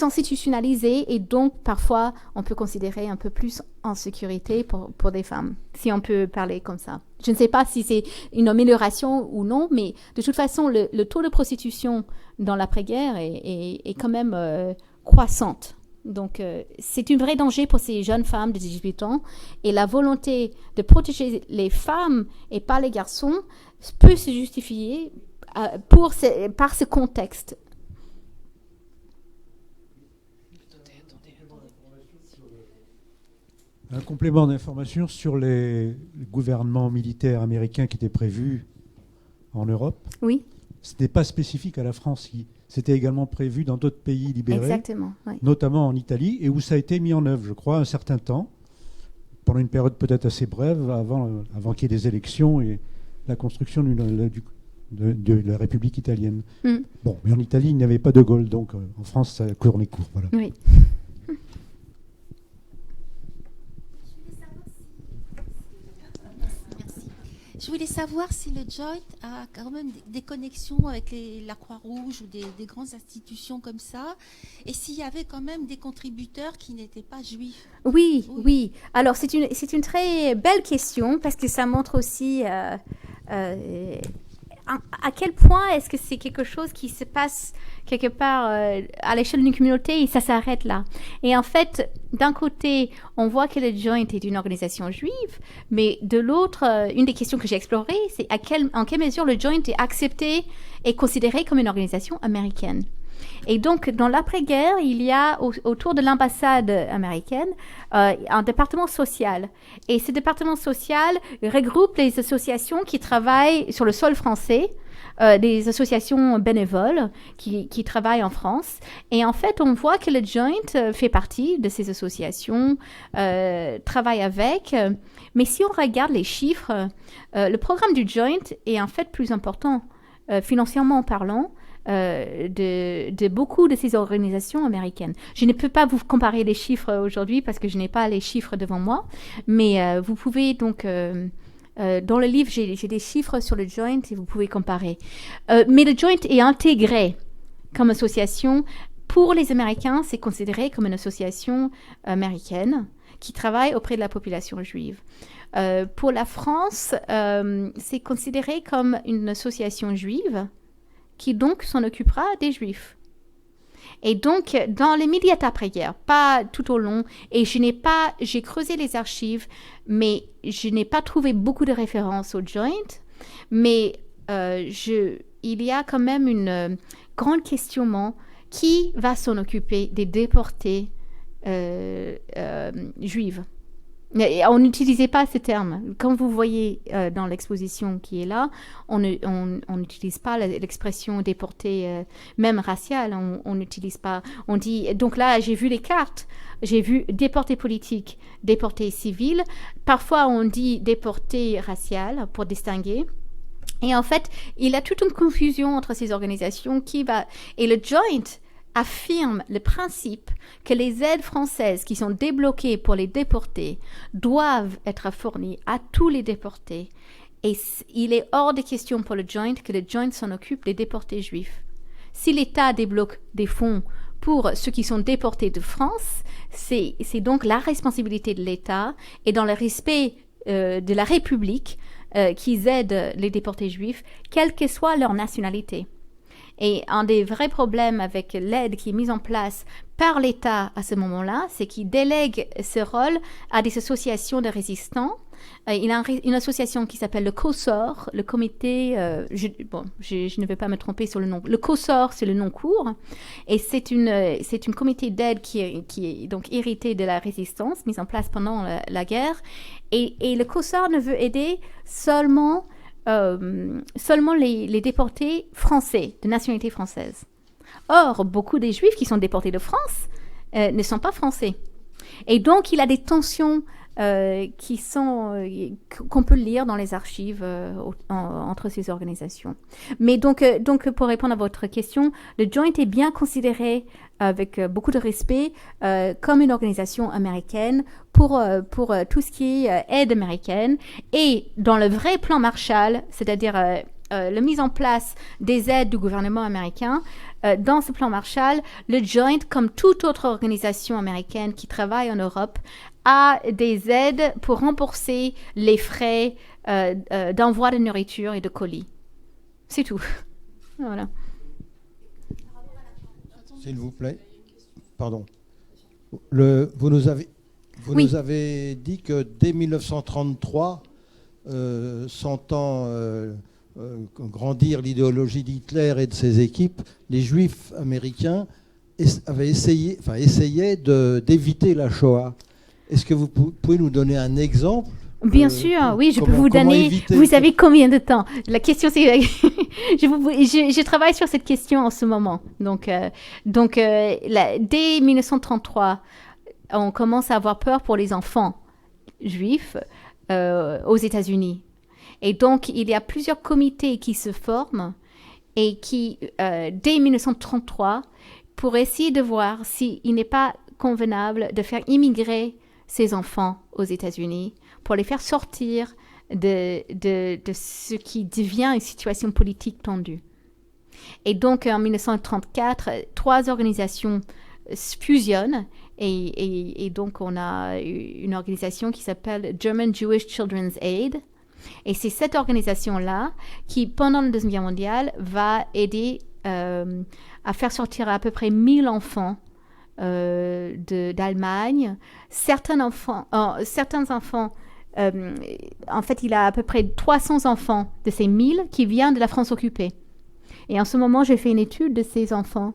institutionnalisées et donc parfois on peut considérer un peu plus en sécurité pour des femmes, si on peut parler comme ça. Je ne sais pas si c'est une amélioration ou non, mais de toute façon le taux de prostitution dans l'après-guerre est quand même croissante. Donc, c'est un vrai danger pour ces jeunes femmes de 18 ans. Et la volonté de protéger les femmes et pas les garçons peut se justifier par ce contexte. Un complément d'information sur les gouvernements militaires américains qui étaient prévus en Europe. Oui. Ce n'est pas spécifique à la France. C'était également prévu dans d'autres pays libérés, exactement, oui. Notamment en Italie, et où ça a été mis en œuvre, je crois, un certain temps, pendant une période peut-être assez brève, avant qu'il y ait des élections et la construction de la République italienne. Mm. Bon, mais en Italie, il n'y avait pas de Gaulle, donc en France, ça a tourné court. Voilà. Oui. Je voulais savoir si le Joint a quand même des connexions avec la Croix-Rouge ou des grandes institutions comme ça, et s'il y avait quand même des contributeurs qui n'étaient pas juifs. Oui. Alors, c'est une très belle question parce que ça montre aussi à quel point est-ce que c'est quelque chose qui se passe quelque part à l'échelle d'une communauté et ça s'arrête là. Et en fait, d'un côté, on voit que le Joint est une organisation juive, mais de l'autre, une des questions que j'ai explorées, c'est en quelle mesure le Joint est accepté et considéré comme une organisation américaine. Et donc, dans l'après-guerre, il y a autour de l'ambassade américaine un département social. Et ce département social regroupe les associations qui travaillent sur le sol français, des associations bénévoles qui travaillent en France. Et en fait, on voit que le Joint fait partie de ces associations, travaille avec. Mais si on regarde les chiffres, le programme du Joint est en fait plus important, financièrement parlant, de beaucoup de ces organisations américaines. Je ne peux pas vous comparer les chiffres aujourd'hui parce que je n'ai pas les chiffres devant moi, mais vous pouvez donc... dans le livre, j'ai des chiffres sur le Joint et vous pouvez comparer. Mais le Joint est intégré comme association. Pour les Américains, c'est considéré comme une association américaine qui travaille auprès de la population juive. Pour la France, c'est considéré comme une association juive qui donc s'en occupera des Juifs. Et donc, dans l'immédiat après-guerre, pas tout au long, et j'ai creusé les archives, mais je n'ai pas trouvé beaucoup de références au Joint, mais il y a quand même une grande questionnement qui va s'en occuper des déportés juifs. On n'utilisait pas ce terme. Comme vous voyez dans l'exposition qui est là, on n'utilise pas l'expression déporté, même raciale. On n'utilise pas. On dit. Donc là, j'ai vu les cartes. J'ai vu déporté politique, déporté civil. Parfois, on dit déporté racial pour distinguer. Et en fait, il y a toute une confusion entre ces organisations et le Joint affirme le principe que les aides françaises qui sont débloquées pour les déportés doivent être fournies à tous les déportés. Et il est hors de question pour le Joint que le Joint s'en occupe des déportés juifs. Si l'État débloque des fonds pour ceux qui sont déportés de France, c'est donc la responsabilité de l'État et dans le respect de la République qu'ils aident les déportés juifs, quelle que soit leur nationalité. Et un des vrais problèmes avec l'aide qui est mise en place par l'État à ce moment-là, c'est qu'il délègue ce rôle à des associations de résistants. Il y a une association qui s'appelle le COSOR, le comité, je ne vais pas me tromper sur le nom. Le COSOR, c'est le nom court. Et c'est une comité d'aide qui est donc hérité de la résistance, mise en place pendant la guerre. Et le COSOR ne veut aider seulement les déportés français, de nationalité française. Or, beaucoup des Juifs qui sont déportés de France ne sont pas français. Et donc, il y a des tensions qu'on peut lire dans les archives entre ces organisations. Mais donc, pour répondre à votre question, le Joint est bien considéré avec beaucoup de respect comme une organisation américaine pour tout ce qui est aide américaine. Et dans le vrai plan Marshall, c'est-à-dire la mise en place des aides du gouvernement américain, dans ce plan Marshall, le Joint, comme toute autre organisation américaine qui travaille en Europe, a des aides pour rembourser les frais d'envoi de nourriture et de colis. C'est tout. Voilà. S'il vous plaît. Pardon. Vous nous avez dit que dès 1933, sentant grandir l'idéologie d'Hitler et de ses équipes, les Juifs américains essayaient d'éviter la Shoah. Est-ce que vous pouvez nous donner un exemple ? Bien sûr, oui, je peux vous donner. Vous savez combien de temps ? La question, c'est. je travaille sur cette question en ce moment. Donc, dès 1933, on commence à avoir peur pour les enfants juifs aux États-Unis. Et donc, il y a plusieurs comités qui se forment et qui, dès 1933, pour essayer de voir s'il n'est pas convenable de faire immigrer ces enfants aux États-Unis pour les faire sortir de ce qui devient une situation politique tendue. Et donc, en 1934, 3 organisations fusionnent et donc on a une organisation qui s'appelle German Jewish Children's Aid. Et c'est cette organisation-là qui, pendant la Deuxième Guerre mondiale, va aider à faire sortir à peu près 1000 enfants d'Allemagne. Certains enfants, en fait, il a à peu près 300 enfants de ces 1000 qui viennent de la France occupée. Et en ce moment, j'ai fait une étude de ces enfants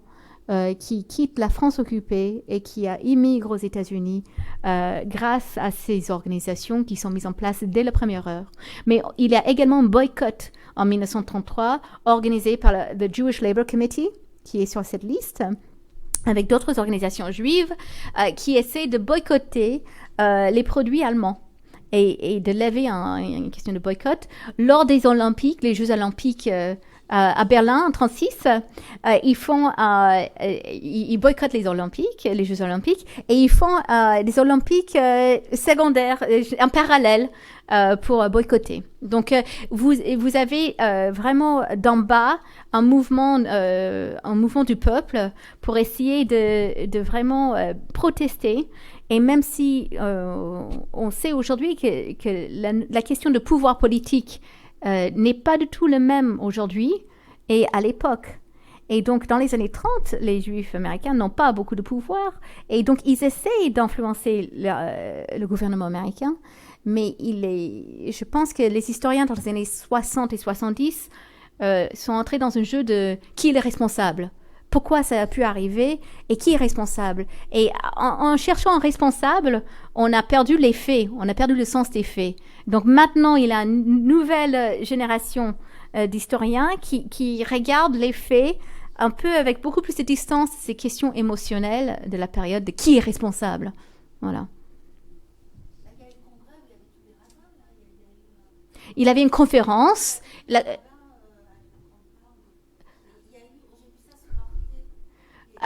qui quittent la France occupée et qui immigrent aux États-Unis grâce à ces organisations qui sont mises en place dès la première heure. Mais il y a également un boycott en 1933 organisé par le Jewish Labour Committee, qui est sur cette liste, avec d'autres organisations juives qui essaient de boycotter les produits allemands et de lever une question de boycott. Lors des Olympiques, les Jeux Olympiques à Berlin en 1936, ils boycottent les Jeux Olympiques, et ils font des Olympiques secondaires, en parallèle, pour boycotter. Donc, vous avez vraiment d'en bas un mouvement du peuple pour essayer de vraiment protester. Et même si on sait aujourd'hui que la question de pouvoir politique n'est pas du tout le même aujourd'hui et à l'époque. Et donc, dans les années 30, les Juifs américains n'ont pas beaucoup de pouvoir. Et donc, ils essayent d'influencer le gouvernement américain. Mais je pense que les historiens dans les années 60 et 70 sont entrés dans un jeu de qui est le responsable. Pourquoi ça a pu arriver et qui est responsable. Et en cherchant un responsable, on a perdu les faits, on a perdu le sens des faits. Donc maintenant, il y a une nouvelle génération d'historiens qui regardent les faits un peu avec beaucoup plus de distance, ces questions émotionnelles de la période de qui est responsable. Voilà. Il avait une conférence.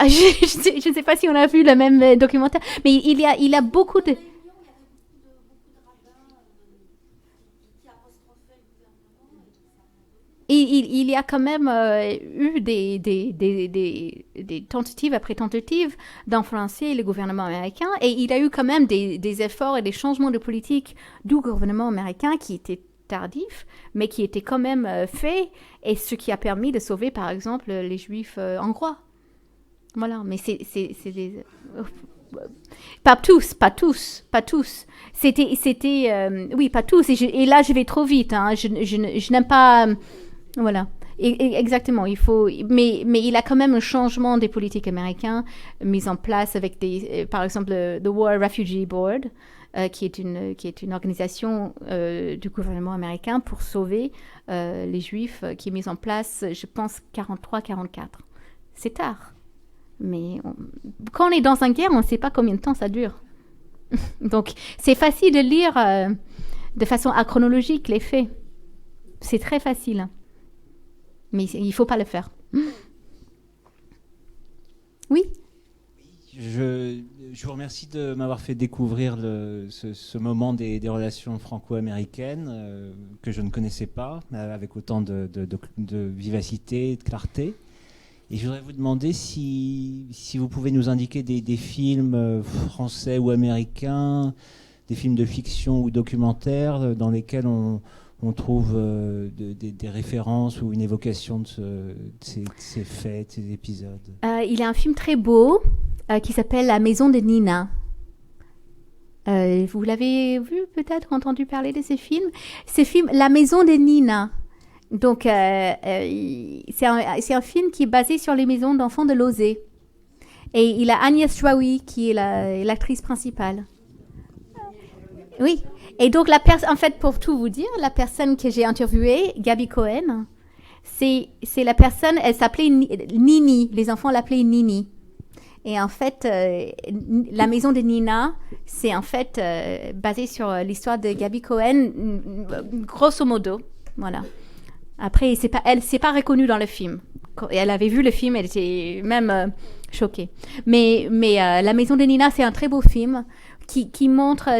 Je ne sais pas si on a vu le même documentaire, mais il y a beaucoup de... Il y a quand même eu des tentatives après tentatives d'influencer le gouvernement américain, et il y a eu quand même des efforts et des changements de politique du gouvernement américain qui étaient tardifs, mais qui étaient quand même faits, et ce qui a permis de sauver, par exemple, les Juifs hongrois. Voilà, mais c'est des... Pas tous. C'était oui, pas tous. Et là, je vais trop vite. Hein. Je n'aime pas... Voilà. Exactement. Il faut... Mais il y a quand même un changement des politiques américaines mis en place avec par exemple, The War Refugee Board, qui est une organisation du gouvernement américain pour sauver les Juifs, qui est mise en place, je pense, 43-44. C'est tard. Mais quand on est dans une guerre, on ne sait pas combien de temps ça dure. Donc, c'est facile de lire de façon achronologique les faits. C'est très facile. Mais il ne faut pas le faire. Oui ? Je vous remercie de m'avoir fait découvrir ce moment des relations franco-américaines que je ne connaissais pas, avec autant de vivacité et de clarté. Et je voudrais vous demander si vous pouvez nous indiquer des films français ou américains, des films de fiction ou documentaires dans lesquels on trouve des références ou une évocation de ces faits, de ces épisodes. Il y a un film très beau qui s'appelle La Maison de Nina. Vous l'avez vu, peut-être entendu parler de ce film ? Ce film, La Maison de Nina. Donc, c'est un film qui est basé sur les maisons d'enfants de Lausée. Et il a Agnès Jaoui qui est l'actrice principale. Oui. Et donc, en fait, pour tout vous dire, la personne que j'ai interviewée, Gaby Cohen, c'est la personne, elle s'appelait Nini. Les enfants l'appelaient Nini. Et en fait, La Maison de Nina, c'est en fait basé sur l'histoire de Gaby Cohen, grosso modo. Voilà. Après, elle s'est pas reconnue dans le film. Quand elle avait vu le film, elle était même choquée. Mais La Maison de Nina, c'est un très beau film qui montre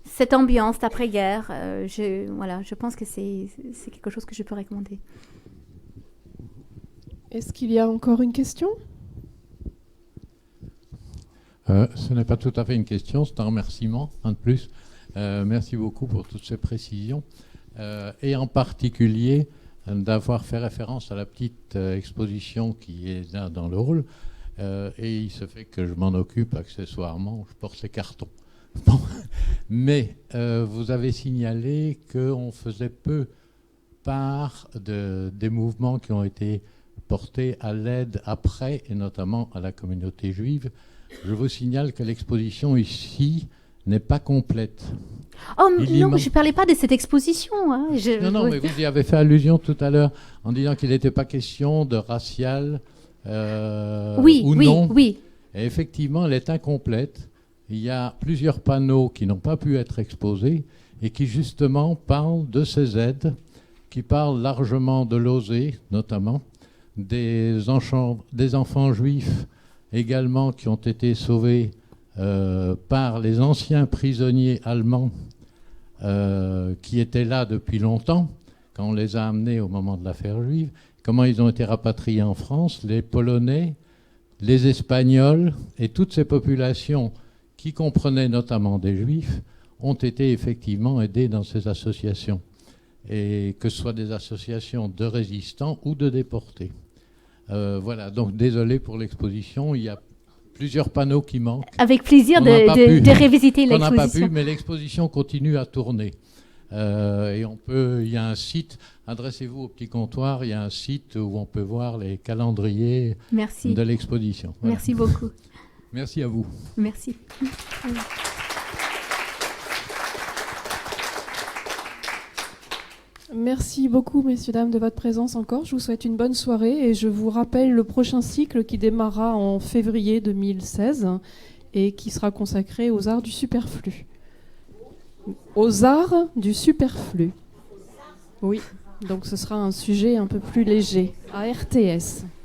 cette ambiance d'après-guerre. Je pense que c'est quelque chose que je peux recommander. Est-ce qu'il y a encore une question ? Ce n'est pas tout à fait une question, c'est un remerciement, un de plus. Merci beaucoup pour toutes ces précisions. Et en particulier, d'avoir fait référence à la petite exposition qui est là dans le hall. Et il se fait que je m'en occupe accessoirement, je porte ces cartons. Bon. Mais vous avez signalé qu'on faisait peu part des mouvements qui ont été portés à l'aide après, et notamment à la communauté juive. Je vous signale que l'exposition ici n'est pas complète. Oh non, je ne parlais pas de cette exposition. Hein. Non, mais vous y avez fait allusion tout à l'heure en disant qu'il n'était pas question de racial ou non. Oui. Et effectivement, elle est incomplète. Il y a plusieurs panneaux qui n'ont pas pu être exposés et qui justement parlent de ces aides, qui parlent largement de l'OSE, notamment, des enfants juifs également qui ont été sauvés par les anciens prisonniers allemands qui étaient là depuis longtemps, quand on les a amenés au moment de l'affaire juive, comment ils ont été rapatriés en France, les Polonais, les Espagnols et toutes ces populations qui comprenaient notamment des Juifs ont été effectivement aidés dans ces associations, et que ce soit des associations de résistants ou de déportés. Voilà, donc désolé pour l'exposition, il y a plusieurs panneaux qui manquent. Avec plaisir de révisiter l'exposition. On n'a pas pu, mais l'exposition continue à tourner. Et il y a un site, adressez-vous au petit comptoir, il y a un site où on peut voir les calendriers de l'exposition. Voilà. Merci beaucoup. Merci à vous. Merci. Merci beaucoup, messieurs, dames, de votre présence encore. Je vous souhaite une bonne soirée et je vous rappelle le prochain cycle qui démarrera en février 2016 et qui sera consacré aux arts du superflu. Aux arts du superflu. Oui, donc ce sera un sujet un peu plus léger, à RTS.